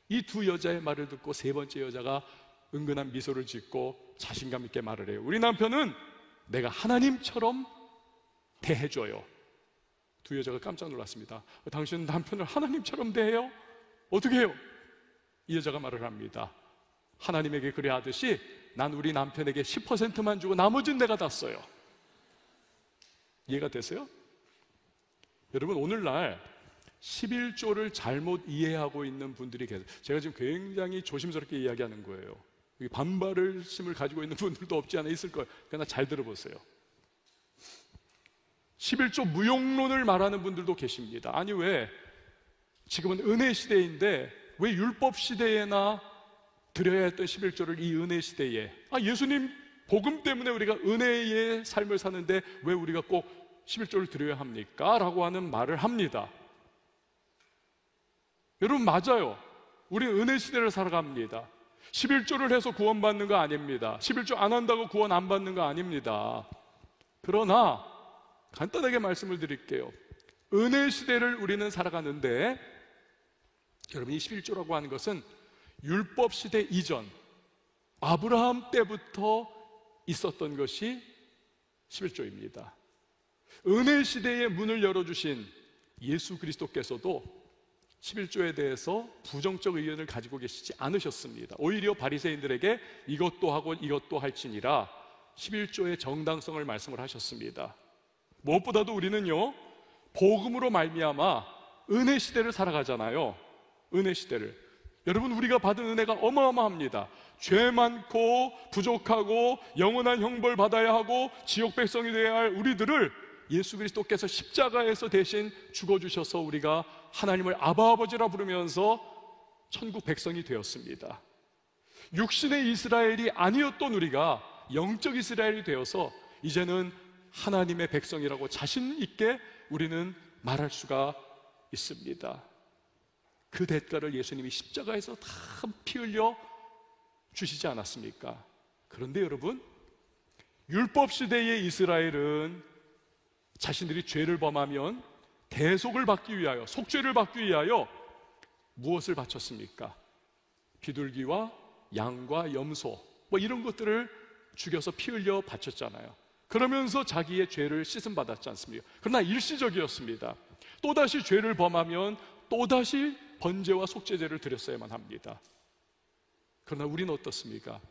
이 두 여자의 말을 듣고 세 번째 여자가 은근한 미소를 짓고 자신감 있게 말을 해요. 우리 남편은 내가 하나님처럼 대해줘요. 두 여자가 깜짝 놀랐습니다. 당신은 남편을 하나님처럼 대해요? 어떻게 해요? 이 여자가 말을 합니다. 하나님에게 그래 하듯이 난 우리 남편에게 10%만 주고 나머지는 내가 다 써요. 이해가 되세요? 여러분, 오늘날 11조를 잘못 이해하고 있는 분들이 계세요. 제가 지금 굉장히 조심스럽게 이야기하는 거예요. 반발을 심을 가지고 있는 분들도 없지 않아 있을 거예요. 그러나 잘 들어보세요. 11조 무용론을 말하는 분들도 계십니다. 아니, 왜 지금은 은혜 시대인데 왜 율법 시대에나 드려야 했던 11조를 이 은혜 시대에, 예수님 복음 때문에 우리가 은혜의 삶을 사는데 왜 우리가 꼭 11조를 드려야 합니까? 라고 하는 말을 합니다. 여러분, 맞아요. 우리 은혜 시대를 살아갑니다. 11조를 해서 구원받는 거 아닙니다. 11조 안 한다고 구원 안 받는 거 아닙니다. 그러나 간단하게 말씀을 드릴게요. 은혜 시대를 우리는 살아가는데, 여러분, 이 11조라고 하는 것은 율법 시대 이전 아브라함 때부터 있었던 것이 11조입니다. 은혜 시대의 문을 열어주신 예수 그리스도께서도 11조에 대해서 부정적 의견을 가지고 계시지 않으셨습니다. 오히려 바리새인들에게 이것도 하고 이것도 할지니라 11조의 정당성을 말씀을 하셨습니다. 무엇보다도 우리는요 복음으로 말미암아 은혜 시대를 살아가잖아요. 은혜 시대를. 여러분, 우리가 받은 은혜가 어마어마합니다. 죄 많고 부족하고 영원한 형벌 받아야 하고 지옥 백성이 되어야 할 우리들을 예수 그리스도께서 십자가에서 대신 죽어주셔서 우리가 하나님을 아바 아버지라 부르면서 천국 백성이 되었습니다. 육신의 이스라엘이 아니었던 우리가 영적 이스라엘이 되어서 이제는 하나님의 백성이라고 자신 있게 우리는 말할 수가 있습니다. 그 대가를 예수님이 십자가에서 다 피 흘려 주시지 않았습니까? 그런데 여러분, 율법 시대의 이스라엘은 자신들이 죄를 범하면 대속을 받기 위하여, 속죄를 받기 위하여 무엇을 바쳤습니까? 비둘기와 양과 염소 뭐 이런 것들을 죽여서 피 흘려 바쳤잖아요. 그러면서 자기의 죄를 씻음 받았지 않습니까? 그러나 일시적이었습니다. 또다시 죄를 범하면 또다시 번제와 속죄제를 드렸어야만 합니다. 그러나 우리는 어떻습니까?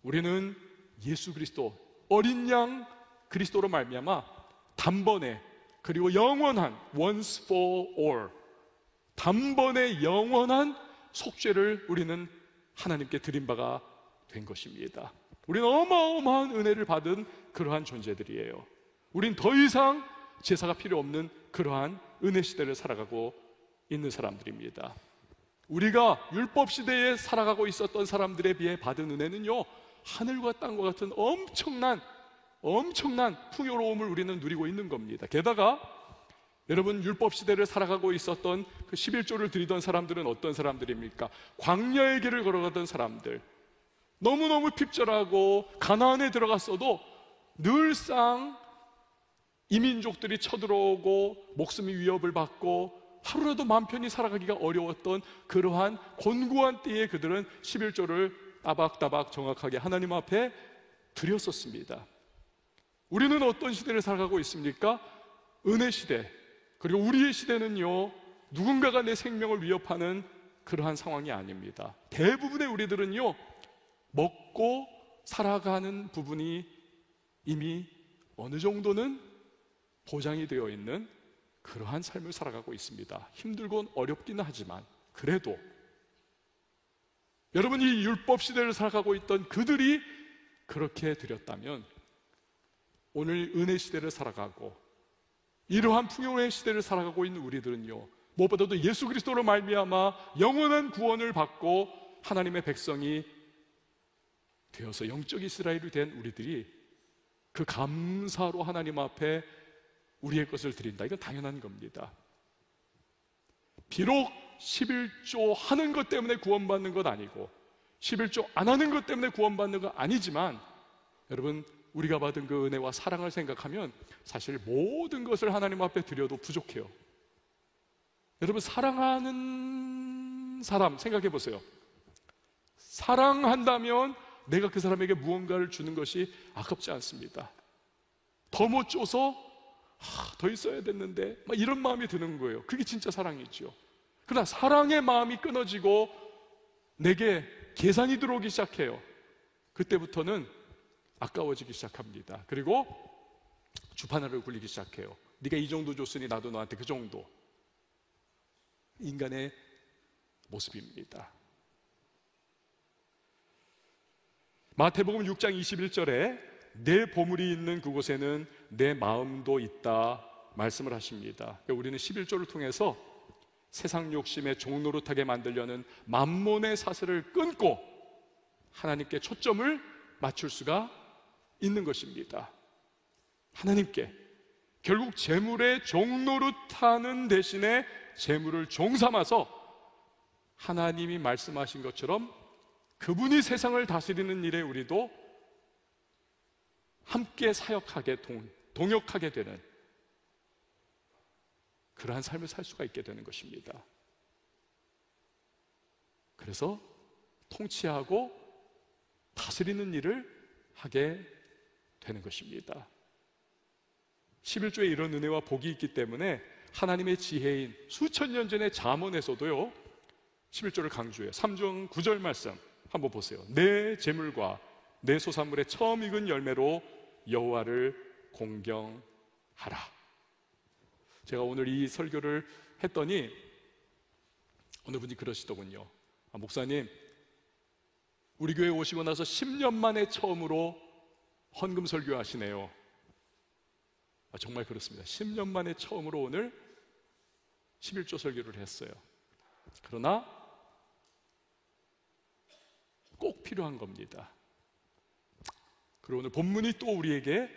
우리는 예수 그리스도, 어린 양 그리스도로 말미암아 단번에, 그리고 영원한, once for all, 단번에 영원한 속죄를 우리는 하나님께 드린 바가 된 것입니다. 우리는 어마어마한 은혜를 받은 그러한 존재들이에요. 우린 더 이상 제사가 필요 없는 그러한 은혜 시대를 살아가고 있는 사람들입니다. 우리가 율법 시대에 살아가고 있었던 사람들에 비해 받은 은혜는요 하늘과 땅과 같은 엄청난 풍요로움을 우리는 누리고 있는 겁니다. 게다가 여러분, 율법 시대를 살아가고 있었던 그 11조를 드리던 사람들은 어떤 사람들입니까? 광야의 길을 걸어가던 사람들, 너무너무 핍절하고 가나안에 들어갔어도 늘상 이민족들이 쳐들어오고 목숨이 위협을 받고 하루라도 마음 편히 살아가기가 어려웠던 그러한 곤고한 때에 그들은 11조를 따박따박 정확하게 하나님 앞에 드렸었습니다. 우리는 어떤 시대를 살아가고 있습니까? 은혜 시대. 그리고 우리의 시대는요, 누군가가 내 생명을 위협하는 그러한 상황이 아닙니다. 대부분의 우리들은요, 먹고 살아가는 부분이 이미 어느 정도는 보장이 되어 있는 그러한 삶을 살아가고 있습니다. 힘들곤 어렵기는 하지만 그래도 여러분, 이 율법 시대를 살아가고 있던 그들이 그렇게 드렸다면 오늘 은혜 시대를 살아가고 이러한 풍요의 시대를 살아가고 있는 우리들은요, 무엇보다도 예수 그리스도로 말미암아 영원한 구원을 받고 하나님의 백성이 되어서 영적 이스라엘이 된 우리들이 그 감사로 하나님 앞에 우리의 것을 드린다. 이건 당연한 겁니다. 비록 11조 하는 것 때문에 구원받는 것 아니고 11조 안 하는 것 때문에 구원받는 것 아니지만, 여러분, 우리가 받은 그 은혜와 사랑을 생각하면 사실 모든 것을 하나님 앞에 드려도 부족해요. 여러분, 사랑하는 사람 생각해 보세요. 사랑한다면 내가 그 사람에게 무언가를 주는 것이 아깝지 않습니다. 더 못 줘서 더 있어야 됐는데 막 이런 마음이 드는 거예요. 그게 진짜 사랑이죠. 그러나 사랑의 마음이 끊어지고 내게 계산이 들어오기 시작해요. 그때부터는 아까워지기 시작합니다. 그리고 주판을 굴리기 시작해요. 네가 이 정도 줬으니 나도 너한테 그 정도. 인간의 모습입니다. 마태복음 6장 21절에 내 보물이 있는 그곳에는 내 마음도 있다 말씀을 하십니다. 우리는 11조를 통해서 세상 욕심에 종노릇하게 만들려는 만몬의 사슬을 끊고 하나님께 초점을 맞출 수가 있는 것입니다. 하나님께 결국 재물에 종노릇하는 대신에 재물을 종삼아서 하나님이 말씀하신 것처럼 그분이 세상을 다스리는 일에 우리도 함께 사역하게 동역하게 되는 그러한 삶을 살 수가 있게 되는 것입니다. 그래서 통치하고 다스리는 일을 하게 되는 것입니다. 11조에 이런 은혜와 복이 있기 때문에 하나님의 지혜인 수천 년 전의 잠언에서도요 11조를 강조해요. 3장 9절 말씀 한번 보세요. 내 재물과 내 소산물의 처음 익은 열매로 여호와를 공경하라. 제가 오늘 이 설교를 했더니 어느 분이 그러시더군요. 목사님, 우리 교회 오시고 나서 10년 만에 처음으로 헌금 설교하시네요. 정말 그렇습니다. 10년 만에 처음으로 오늘 11조 설교를 했어요. 그러나 꼭 필요한 겁니다. 그리고 오늘 본문이 또 우리에게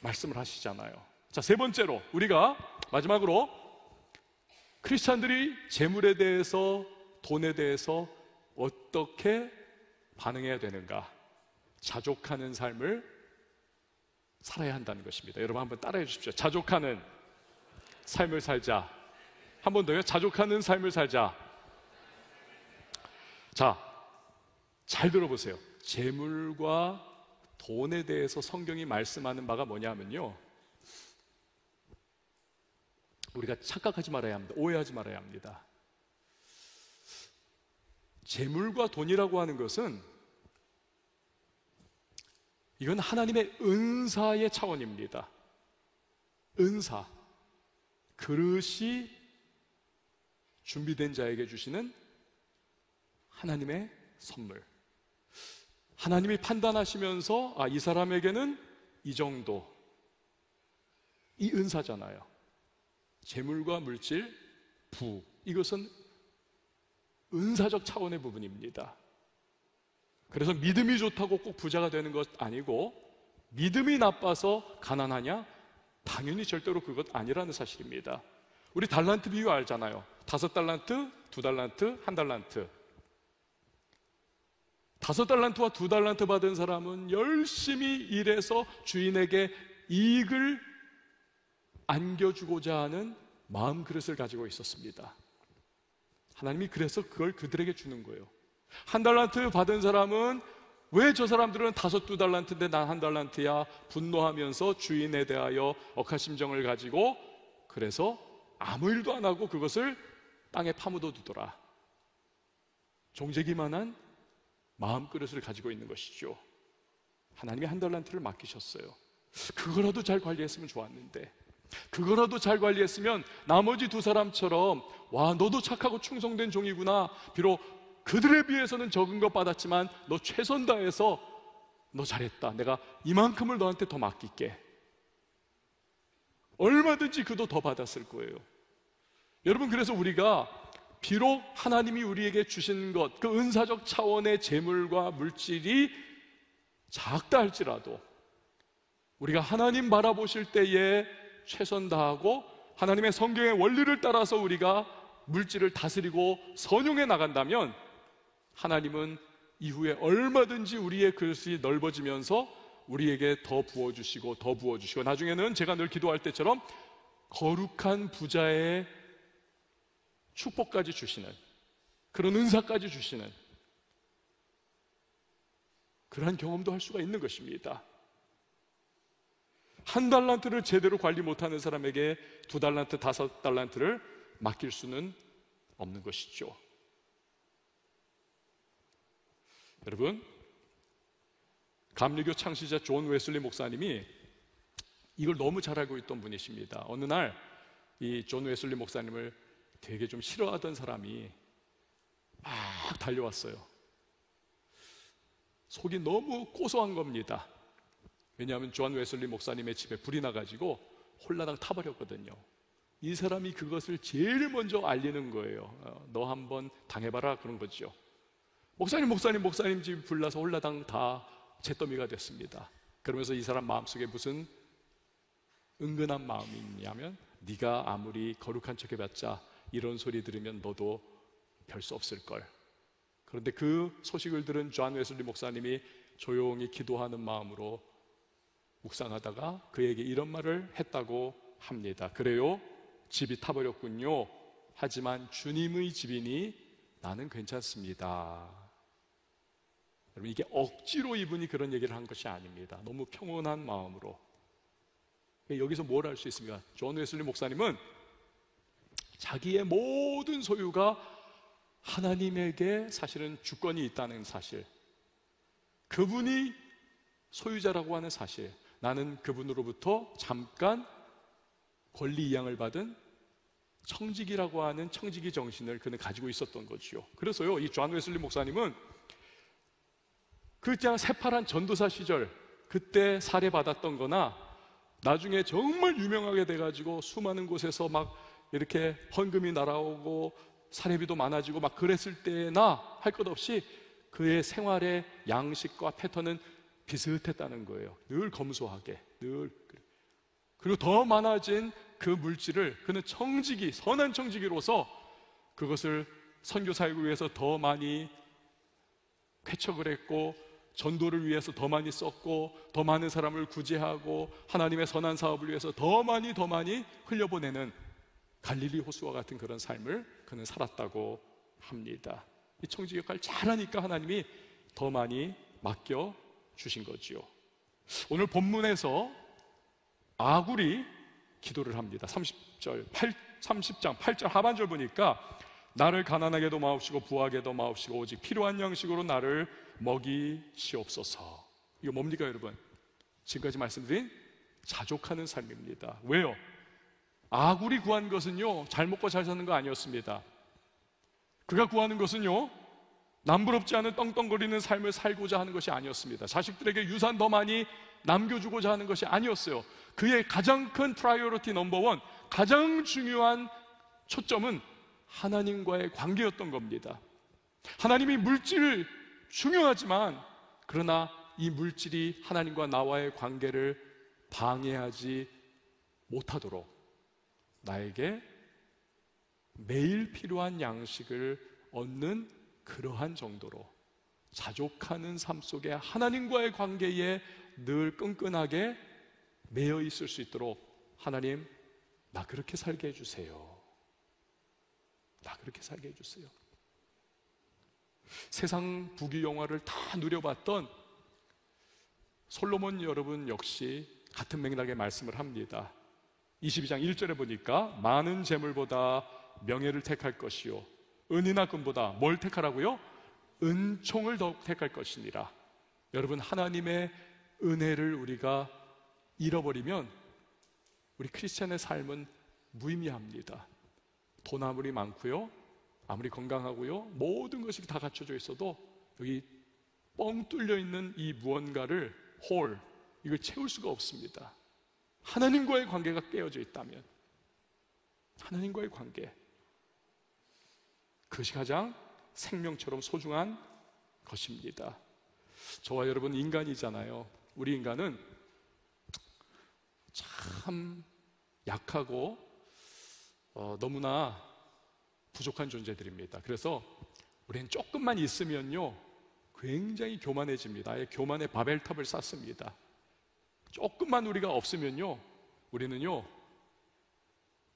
말씀을 하시잖아요. 자, 세 번째로 우리가 마지막으로 크리스찬들이 재물에 대해서, 돈에 대해서 어떻게 반응해야 되는가, 자족하는 삶을 살아야 한다는 것입니다. 여러분 한번 따라해 주십시오. 자족하는 삶을 살자. 한 번 더요. 자족하는 삶을 살자. 자, 잘 들어보세요. 재물과 돈에 대해서 성경이 말씀하는 바가 뭐냐면요, 우리가 착각하지 말아야 합니다. 오해하지 말아야 합니다. 재물과 돈이라고 하는 것은 이건 하나님의 은사의 차원입니다. 은사, 그릇이 준비된 자에게 주시는 하나님의 선물. 하나님이 판단하시면서 이 사람에게는 이 정도, 이 은사잖아요. 재물과 물질, 부, 이것은 은사적 차원의 부분입니다. 그래서 믿음이 좋다고 꼭 부자가 되는 것 아니고, 믿음이 나빠서 가난하냐? 당연히 절대로 그것 아니라는 사실입니다. 우리 달란트 비유 알잖아요. 5달란트, 2달란트, 1달란트. 5달란트와 2달란트 받은 사람은 열심히 일해서 주인에게 이익을 안겨주고자 하는 마음 그릇을 가지고 있었습니다. 하나님이 그래서 그걸 그들에게 주는 거예요. 1달란트 받은 사람은 왜 저 사람들은 5-2달란트인데 난 1달란트야 분노하면서 주인에 대하여 억하심정을 가지고, 그래서 아무 일도 안 하고 그것을 땅에 파묻어 두더라. 종재기만한 마음 그릇을 가지고 있는 것이죠. 하나님이 1달란트를 맡기셨어요. 그거라도 잘 관리했으면 좋았는데, 그거라도 잘 관리했으면 나머지 2사람처럼 와, 너도 착하고 충성된 종이구나, 비록 그들에 비해서는 적은 것 받았지만 너 최선 다해서 너 잘했다, 내가 이만큼을 너한테 더 맡길게, 얼마든지 그도 더 받았을 거예요. 여러분, 그래서 우리가 비록 하나님이 우리에게 주신 것, 그 은사적 차원의 재물과 물질이 작다 할지라도 우리가 하나님 바라보실 때에 최선 다하고 하나님의 성경의 원리를 따라서 우리가 물질을 다스리고 선용해 나간다면, 하나님은 이후에 얼마든지 우리의 그릇이 넓어지면서 우리에게 더 부어주시고 더 부어주시고, 나중에는 제가 늘 기도할 때처럼 거룩한 부자의 축복까지 주시는, 그런 은사까지 주시는 그러한 경험도 할 수가 있는 것입니다. 1달란트를 제대로 관리 못하는 사람에게 2달란트, 5달란트를 맡길 수는 없는 것이죠. 여러분, 감리교 창시자 존 웨슬리 목사님이 이걸 너무 잘 알고 있던 분이십니다. 어느 날 이 존 웨슬리 목사님을 되게 좀 싫어하던 사람이 막 달려왔어요. 속이 너무 고소한 겁니다. 왜냐하면 존 웨슬리 목사님의 집에 불이 나가지고 홀라당 타버렸거든요. 이 사람이 그것을 제일 먼저 알리는 거예요. 너 한번 당해봐라, 그런 거죠. 목사님 집 불나서 홀라당 다 잿더미가 됐습니다. 그러면서 이 사람 마음속에 무슨 은근한 마음이 있냐면, 네가 아무리 거룩한 척 해봤자 이런 소리 들으면 너도 별 수 없을걸. 그런데 그 소식을 들은 존 웨슬리 목사님이 조용히 기도하는 마음으로 묵상하다가 그에게 이런 말을 했다고 합니다. 그래요, 집이 타버렸군요. 하지만 주님의 집이니 나는 괜찮습니다. 여러분, 이게 억지로 이분이 그런 얘기를 한 것이 아닙니다. 너무 평온한 마음으로. 여기서 뭘 알 수 있습니까? 존 웨슬리 목사님은 자기의 모든 소유가 하나님에게 사실은 주권이 있다는 사실, 그분이 소유자라고 하는 사실, 나는 그분으로부터 잠깐 권리 이양을 받은 청지기라고 하는 청지기 정신을 그는 가지고 있었던 거지요. 그래서요, 이 존 웨슬리 목사님은 그냥 새파란 전도사 시절 그때 살해받았던 거나, 나중에 정말 유명하게 돼가지고 수많은 곳에서 막 이렇게 헌금이 날아오고 사례비도 많아지고 막 그랬을 때나 할 것 없이 그의 생활의 양식과 패턴은 비슷했다는 거예요. 늘 검소하게, 늘. 그리고 더 많아진 그 물질을 그는 청지기, 선한 청지기로서 그것을 선교 사역을 위해서 더 많이 쾌척을 했고, 전도를 위해서 더 많이 썼고, 더 많은 사람을 구제하고 하나님의 선한 사업을 위해서 더 많이 흘려보내는 갈릴리 호수와 같은 그런 삶을 그는 살았다고 합니다. 이 청지 역할을 잘하니까 하나님이 더 많이 맡겨 주신 거지요. 오늘 본문에서 아굴이 기도를 합니다. 30장 8절 하반절 보니까, 나를 가난하게도 마옵시고 부하게도 마옵시고 오직 필요한 양식으로 나를 먹이시옵소서. 이거 뭡니까 여러분? 지금까지 말씀드린 자족하는 삶입니다. 왜요? 아굴이 구한 것은요, 잘 먹고 잘 사는 거 아니었습니다. 그가 구하는 것은요, 남부럽지 않은 떵떵거리는 삶을 살고자 하는 것이 아니었습니다. 자식들에게 유산 더 많이 남겨주고자 하는 것이 아니었어요. 그의 가장 큰 프라이어리티 넘버원, 가장 중요한 초점은 하나님과의 관계였던 겁니다. 하나님이 물질 중요하지만, 그러나 이 물질이 하나님과 나와의 관계를 방해하지 못하도록 나에게 매일 필요한 양식을 얻는 그러한 정도로 자족하는 삶 속에 하나님과의 관계에 늘 끈끈하게 매여 있을 수 있도록, 하나님, 나 그렇게 살게 해주세요. 나 그렇게 살게 해주세요. 세상 부귀영화를 다 누려봤던 솔로몬 여러분 역시 같은 맥락의 말씀을 합니다. 22장 1절에 보니까 많은 재물보다 명예를 택할 것이요 은이나 금보다 뭘 택하라고요? 은총을 더 택할 것이니라. 여러분, 하나님의 은혜를 우리가 잃어버리면 우리 크리스찬의 삶은 무의미합니다. 돈 아무리 많고요, 아무리 건강하고요, 모든 것이 다 갖춰져 있어도 여기 뻥 뚫려 있는 이 무언가를 이걸 채울 수가 없습니다. 하나님과의 관계가 깨어져 있다면, 하나님과의 관계, 그것이 가장 생명처럼 소중한 것입니다. 저와 여러분 인간이잖아요. 우리 인간은 참 약하고 너무나 부족한 존재들입니다. 그래서 우리는 조금만 있으면요 굉장히 교만해집니다. 아예 교만의 바벨탑을 쌓습니다. 조금만 우리가 없으면요 우리는요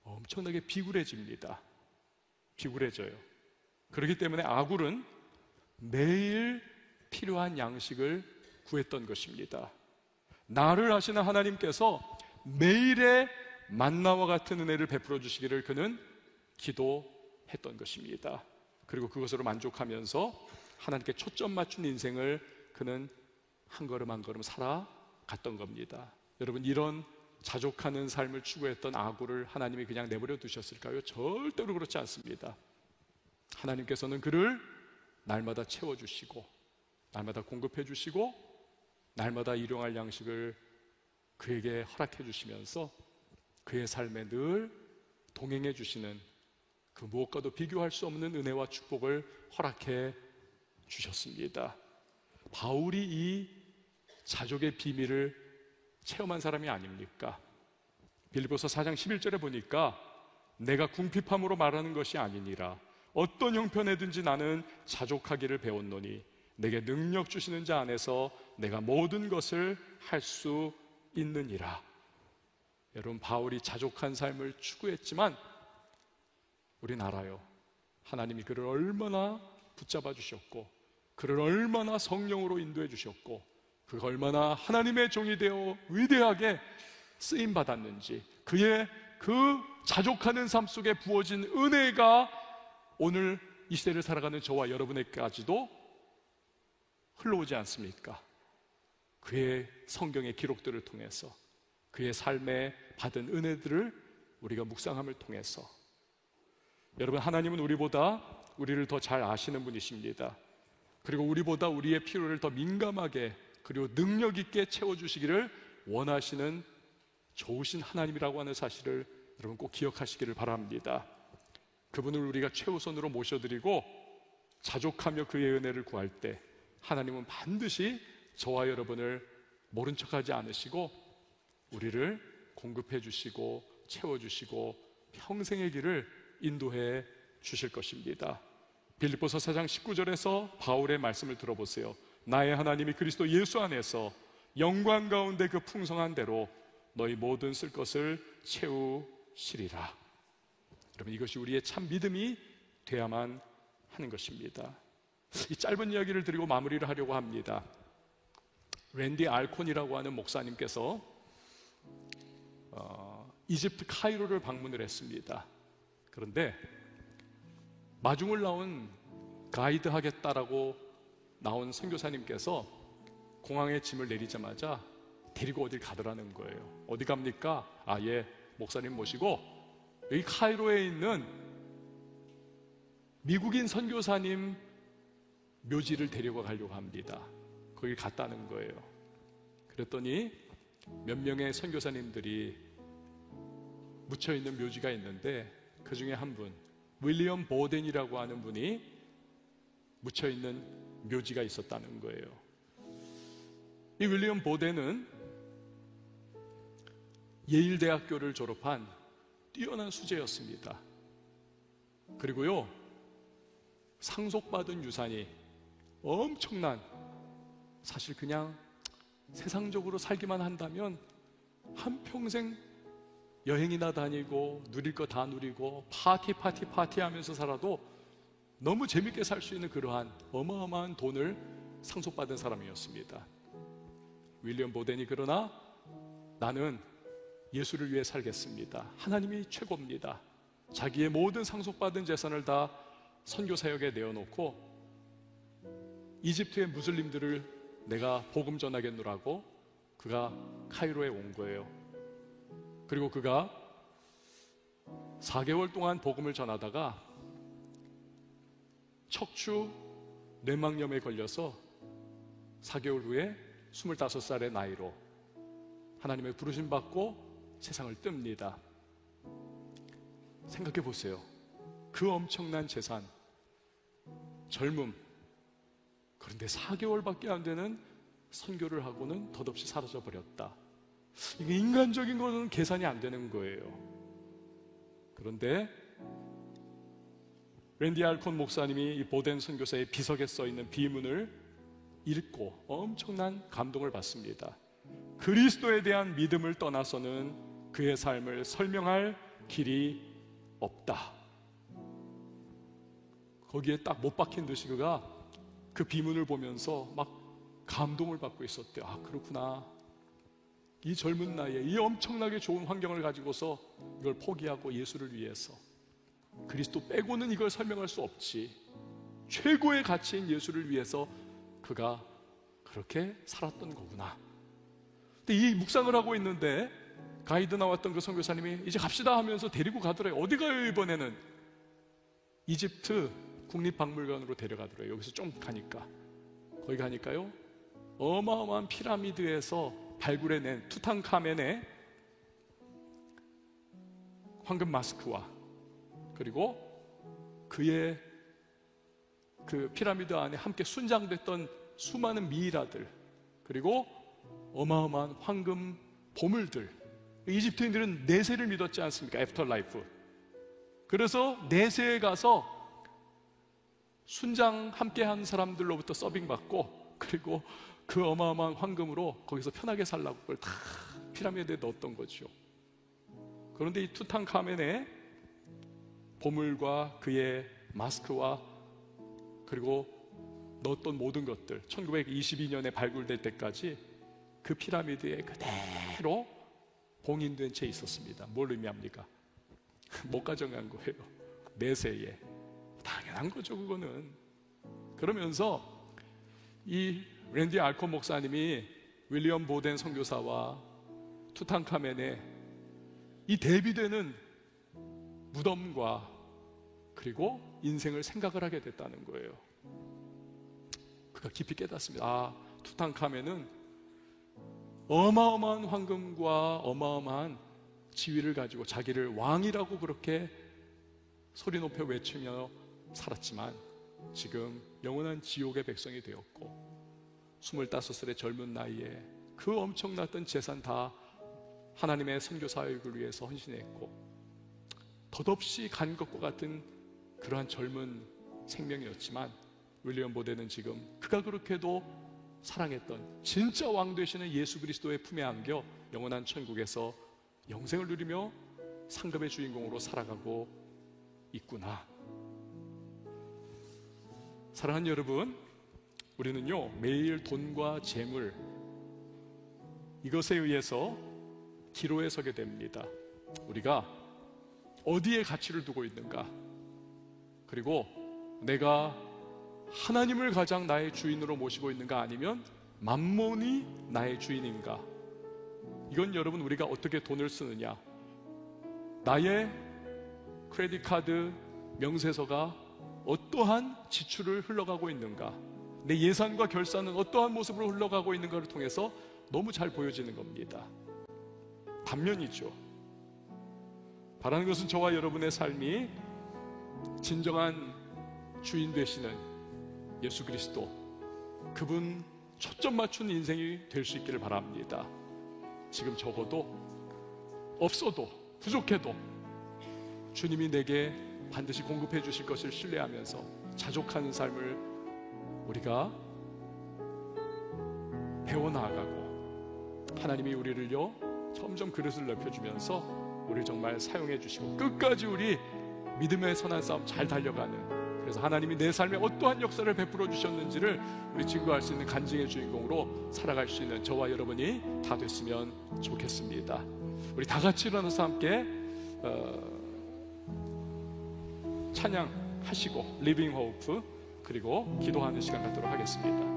엄청나게 비굴해집니다. 비굴해져요. 그렇기 때문에 아굴은 매일 필요한 양식을 구했던 것입니다. 나를 하시는 하나님께서 매일의 만나와 같은 은혜를 베풀어 주시기를 그는 기도했던 것입니다. 그리고 그것으로 만족하면서 하나님께 초점 맞춘 인생을 그는 한 걸음 한 걸음 살아갔던 겁니다. 여러분, 이런 자족하는 삶을 추구했던 아굴을 하나님이 그냥 내버려 두셨을까요? 절대로 그렇지 않습니다. 하나님께서는 그를 날마다 채워주시고 날마다 공급해 주시고 날마다 일용할 양식을 그에게 허락해 주시면서 그의 삶에 늘 동행해 주시는 그 무엇과도 비교할 수 없는 은혜와 축복을 허락해 주셨습니다. 바울이 이 자족의 비밀을 체험한 사람이 아닙니까? 빌립보서 4장 11절에 보니까 내가 궁핍함으로 말하는 것이 아니니라 어떤 형편에든지 나는 자족하기를 배웠노니 내게 능력 주시는 자 안에서 내가 모든 것을 할 수 있느니라. 여러분, 바울이 자족한 삶을 추구했지만 우린 알아요. 하나님이 그를 얼마나 붙잡아 주셨고 그를 얼마나 성령으로 인도해 주셨고 그가 얼마나 하나님의 종이 되어 위대하게 쓰임 받았는지, 그의 그 자족하는 삶 속에 부어진 은혜가 오늘 이 시대를 살아가는 저와 여러분에게까지도 흘러오지 않습니까? 그의 성경의 기록들을 통해서 그의 삶에 받은 은혜들을 우리가 묵상함을 통해서. 여러분, 하나님은 우리를 더 잘 아시는 분이십니다. 그리고 우리보다 우리의 필요를 더 민감하게 그리고 능력 있게 채워주시기를 원하시는 좋으신 하나님이라고 하는 사실을 여러분 꼭 기억하시기를 바랍니다. 그분을 우리가 최우선으로 모셔드리고 자족하며 그의 은혜를 구할 때 하나님은 반드시 저와 여러분을 모른 척하지 않으시고 우리를 공급해 주시고 채워주시고 평생의 길을 인도해 주실 것입니다. 빌립보서 4장 19절에서 바울의 말씀을 들어보세요. 나의 하나님이 그리스도 예수 안에서 영광 가운데 그 풍성한 대로 너희 모든 쓸 것을 채우시리라. 여러분, 이것이 우리의 참 믿음이 돼야만 하는 것입니다. 이 짧은 이야기를 드리고 마무리를 하려고 합니다. 랜디 알콘이라고 하는 목사님께서 이집트 카이로를 방문을 했습니다. 그런데 마중을 나온 가이드 하겠다라고 나온 선교사님께서 공항에 짐을 내리자마자 데리고 어딜 가더라는 거예요. 어디 갑니까? 예, 목사님 모시고 여기 카이로에 있는 미국인 선교사님 묘지를 데리고 가려고 합니다. 거기 갔다는 거예요. 그랬더니 몇 명의 선교사님들이 묻혀있는 묘지가 있는데 그 중에 한 분, 윌리엄 보덴이라고 하는 분이 묻혀있는 묘지가 있었다는 거예요. 이 윌리엄 보덴은 예일대학교를 졸업한 뛰어난 수재였습니다. 그리고요, 상속받은 유산이 엄청난, 사실 그냥 세상적으로 살기만 한다면 한평생 여행이나 다니고 누릴 거 다 누리고 파티 하면서 살아도 너무 재밌게 살 수 있는 그러한 어마어마한 돈을 상속받은 사람이었습니다. 윌리엄 보덴이 그러나 나는 예수를 위해 살겠습니다. 하나님이 최고입니다. 자기의 모든 상속받은 재산을 다 선교 사역에 내어놓고 이집트의 무슬림들을 내가 복음 전하겠노라고 그가 카이로에 온 거예요. 그리고 그가 4개월 동안 복음을 전하다가 척추 뇌막염에 걸려서 4개월 후에 25살의 나이로 하나님의 부르심 받고 세상을 뜹니다. 생각해 보세요. 그 엄청난 재산, 젊음, 그런데 4개월밖에 안 되는 선교를 하고는 덧없이 사라져 버렸다. 이게 인간적인 거는 계산이 안 되는 거예요. 그런데 랜디 알콘 목사님이 이 보덴 선교사의 비석에 써 있는 비문을 읽고 엄청난 감동을 받습니다. 그리스도에 대한 믿음을 떠나서는 그의 삶을 설명할 길이 없다. 거기에 딱 못 박힌 듯이 그가 그 비문을 보면서 막 감동을 받고 있었대요. 아, 그렇구나. 이 젊은 나이에 이 엄청나게 좋은 환경을 가지고서 이걸 포기하고 예수를 위해서, 그리스도 빼고는 이걸 설명할 수 없지, 최고의 가치인 예수를 위해서 그가 그렇게 살았던 거구나. 근데 이 묵상을 하고 있는데 가이드 나왔던 그 선교사님이 이제 갑시다 하면서 데리고 가더래요. 어디 가요 이번에는? 이집트 국립박물관으로 데려가더래요. 여기서 좀 가니까, 거기 가니까요 어마어마한 피라미드에서 발굴해낸 투탕카멘의 황금 마스크와 그리고 그의 그 피라미드 안에 함께 순장됐던 수많은 미이라들, 그리고 어마어마한 황금 보물들. 이집트인들은 내세를 믿었지 않습니까? 애프터라이프. 그래서 내세에 가서 순장 함께 한 사람들로부터 서빙받고, 그리고 그 어마어마한 황금으로 거기서 편하게 살라고 그걸 다 피라미드에 넣었던 거죠. 그런데 이 투탕카멘의 보물과 그의 마스크와 그리고 넣었던 모든 것들, 1922년에 발굴될 때까지 그 피라미드에 그대로 봉인된 채 있었습니다. 뭘 의미합니까? 못 가져간 거예요. 내세에. 당연한 거죠, 그거는. 그러면서 이 랜디 알콘 목사님이 윌리엄 보덴 선교사와 투탕카멘의 이 대비되는 무덤과 그리고 인생을 생각을 하게 됐다는 거예요. 그가 깊이 깨닫습니다. 아, 투탕카멘은 어마어마한 황금과 어마어마한 지위를 가지고 자기를 왕이라고 그렇게 소리 높여 외치며 살았지만 지금 영원한 지옥의 백성이 되었고, 25살의 젊은 나이에 그 엄청났던 재산 다 하나님의 선교 사역을 위해서 헌신했고, 덧없이 간 것과 같은 그러한 젊은 생명이었지만 윌리엄 보덴은 지금 그가 그렇게도 사랑했던 진짜 왕 되시는 예수 그리스도의 품에 안겨 영원한 천국에서 영생을 누리며 상급의 주인공으로 살아가고 있구나. 사랑하는 여러분, 우리는요 매일 돈과 재물, 이것에 의해서 기로에 서게 됩니다. 우리가 어디에 가치를 두고 있는가, 그리고 내가 하나님을 가장 나의 주인으로 모시고 있는가, 아니면 만몬이 나의 주인인가. 이건 여러분, 우리가 어떻게 돈을 쓰느냐, 나의 크레딧 카드 명세서가 어떠한 지출을 흘러가고 있는가, 내 예산과 결산은 어떠한 모습으로 흘러가고 있는가를 통해서 너무 잘 보여지는 겁니다. 반면이죠. 바라는 것은 저와 여러분의 삶이 진정한 주인 되시는 예수 그리스도, 그분 초점 맞춘 인생이 될 수 있기를 바랍니다. 지금 적어도 없어도 부족해도 주님이 내게 반드시 공급해 주실 것을 신뢰하면서 자족하는 삶을 우리가 배워나가고, 하나님이 우리를요 점점 그릇을 넓혀주면서 우리 정말 사용해 주시고 끝까지 우리 믿음의 선한 싸움 잘 달려가는, 그래서 하나님이 내 삶에 어떠한 역사를 베풀어 주셨는지를 우리 증거할 수 있는 간증의 주인공으로 살아갈 수 있는 저와 여러분이 다 됐으면 좋겠습니다. 우리 다 같이 일어나서 함께 찬양하시고 리빙 호프 그리고 기도하는 시간 갖도록 하겠습니다.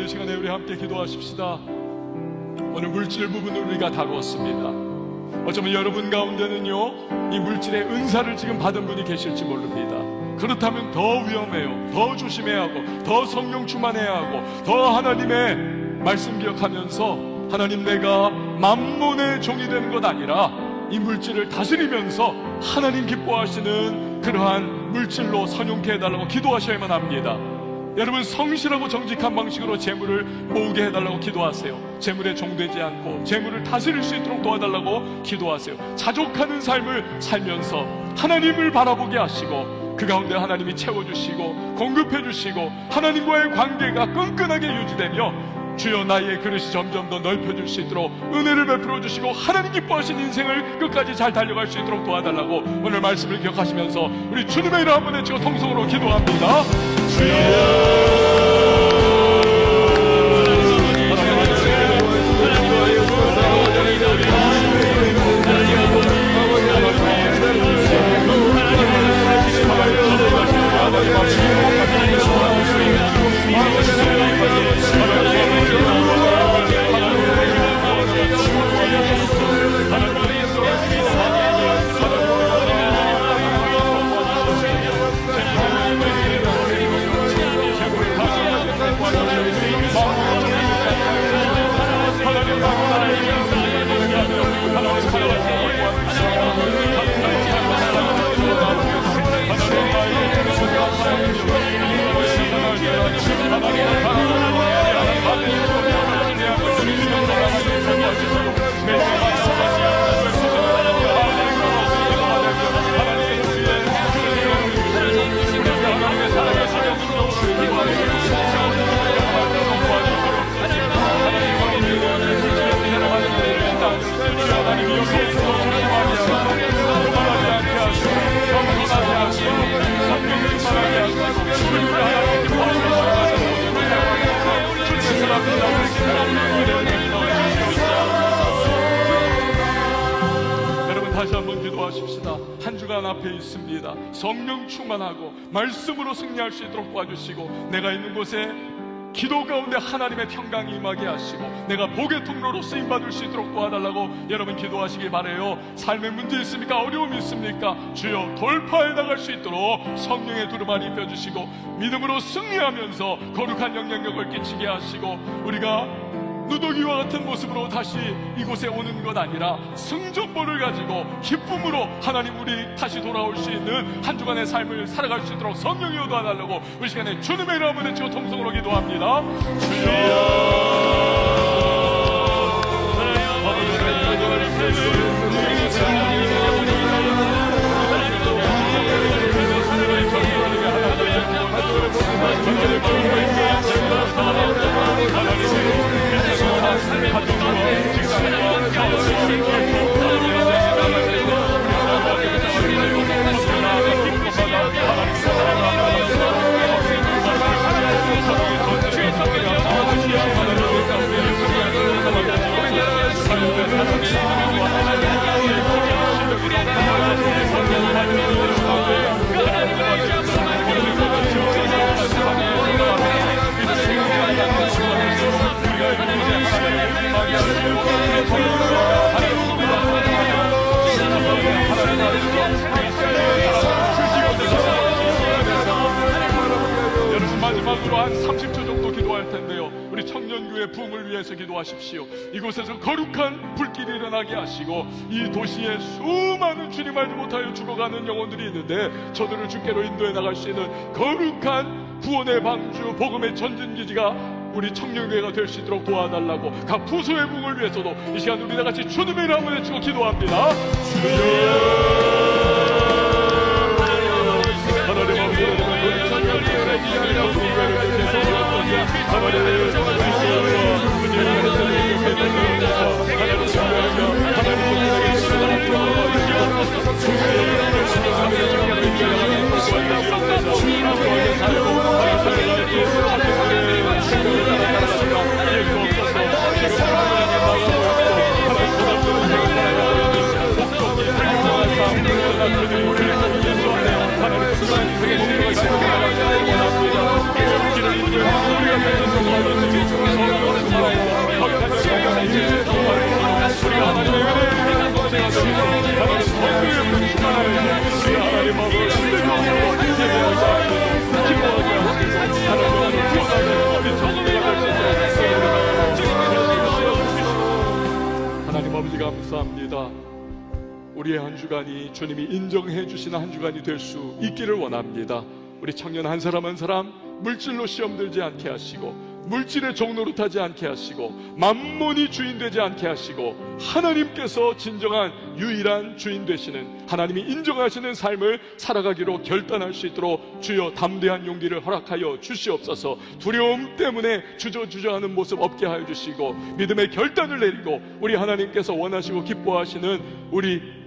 이 시간에 우리 함께 기도하십시다. 오늘 물질 부분을 우리가 다루었습니다. 어쩌면 여러분 가운데는요, 이 물질의 은사를 지금 받은 분이 계실지 모릅니다. 그렇다면 더 위험해요. 더 조심해야 하고, 더 성령 충만해야 하고, 더 하나님의 말씀 기억하면서, 하나님, 내가 만몬의 종이 되는 것 아니라 이 물질을 다스리면서 하나님 기뻐하시는 그러한 물질로 선용케 해달라고 기도하셔야만 합니다. 여러분, 성실하고 정직한 방식으로 재물을 모으게 해달라고 기도하세요. 재물에 종되지 않고 재물을 다스릴 수 있도록 도와달라고 기도하세요. 자족하는 삶을 살면서 하나님을 바라보게 하시고, 그 가운데 하나님이 채워주시고 공급해주시고 하나님과의 관계가 끈끈하게 유지되며, 주여 나의 그릇이 점점 더 넓혀질 수 있도록 은혜를 베풀어 주시고 하나님 기뻐하신 인생을 끝까지 잘 달려갈 수 있도록 도와달라고 오늘 말씀을 기억하시면서 우리 주님의 이름 한번 외치고 통성으로 기도합니다. 주여, 여러분, 다시 한번 기도하십시다. 한 주간 앞에 있습니다. 성령 충만하고 말씀으로 승리할 수 있도록 도와주시고, 내가 있는 곳에 기도 가운데 하나님의 평강이 임하게 하시고 내가 복의 통로로 쓰임받을 수 있도록 도와달라고 여러분 기도하시기 바라요. 삶에 문제 있습니까? 어려움이 있습니까? 주여, 돌파해 나갈 수 있도록 성령의 두루마리 입혀주시고 믿음으로 승리하면서 거룩한 영향력을 끼치게 하시고, 우리가 누더기와 같은 모습으로 다시 이곳에 오는 것 아니라 승전보를 가지고 기쁨으로 하나님 우리 다시 돌아올 수 있는 한 주간의 삶을 살아갈 수 있도록 성령이 도와달라고 우리 시간에 주님의 이름을 외치고 통성으로 기도합니다. 마지막으로 한 30초 정도 기도할 텐데요, 우리 청년교회 부흥을 위해서 기도하십시오. 이곳에서 거룩한 불길이 일어나게 하시고 이 도시에 수많은 주님 알지 못하여 죽어가는 영혼들이 있는데 저들을 주께로 인도해 나갈 수 있는 거룩한 구원의 방주, 복음의 전진기지가 우리 청년교회가 될 수 있도록 도와달라고, 각 부서의 부흥을 위해서도 이 시간 우리 다같이 주님의 이름을 외치고 기도합니다. 하나님 우리의 한 주간이 주님이 인정해 주시는 한 주간이 될 수 있기를 원합니다. 우리 청년 한 사람 한 사람 물질로 시험 들지 않게 하시고, 물질의 종노릇하지 않게 하시고, 만몬이 주인 되지 않게 하시고, 하나님께서 진정한 유일한 주인 되시는, 하나님이 인정하시는 삶을 살아가기로 결단할 수 있도록 주여 담대한 용기를 허락하여 주시옵소서. 두려움 때문에 주저주저하는 모습 없게 하여 주시고, 믿음의 결단을 내리고 우리 하나님께서 원하시고 기뻐하시는 우리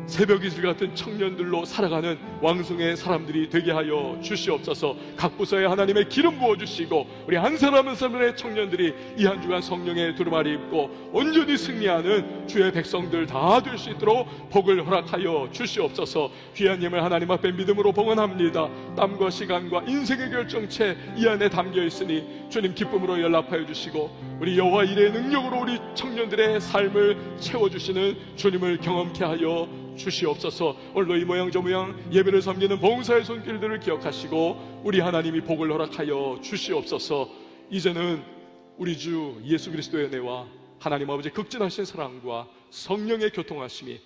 새벽 이슬 같은 청년들로 살아가는 왕성의 사람들이 되게 하여 주시옵소서. 각 부서에 하나님의 기름 부어주시고, 우리 한 사람 한 사람의 청년들이 이 한 주간 성령의 두루마리 입고 온전히 승리하는 주의 백성들 다 될 수 있도록 복을 허락하여 주시옵소서. 귀한 예물 하나님 앞에 믿음으로 봉헌합니다. 땀과 시간과 인생의 결정체 이 안에 담겨 있으니 주님 기쁨으로 연락하여 주시고, 우리 여호와 일의 능력으로 우리 청년들의 삶을 채워주시는 주님을 경험케 하여 주시옵소서. 오늘도 이 모양 저 모양 예배를 섬기는 봉사의 손길들을 기억하시고 우리 하나님이 복을 허락하여 주시옵소서. 이제는 우리 주 예수 그리스도의 은혜와 하나님 아버지 극진하신 사랑과 성령의 교통하심이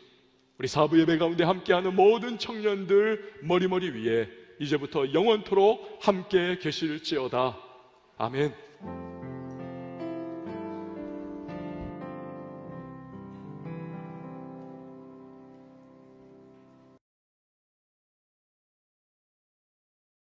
우리 사부 예배 가운데 함께하는 모든 청년들 머리머리 위에 이제부터 영원토록 함께 계실지어다. 아멘.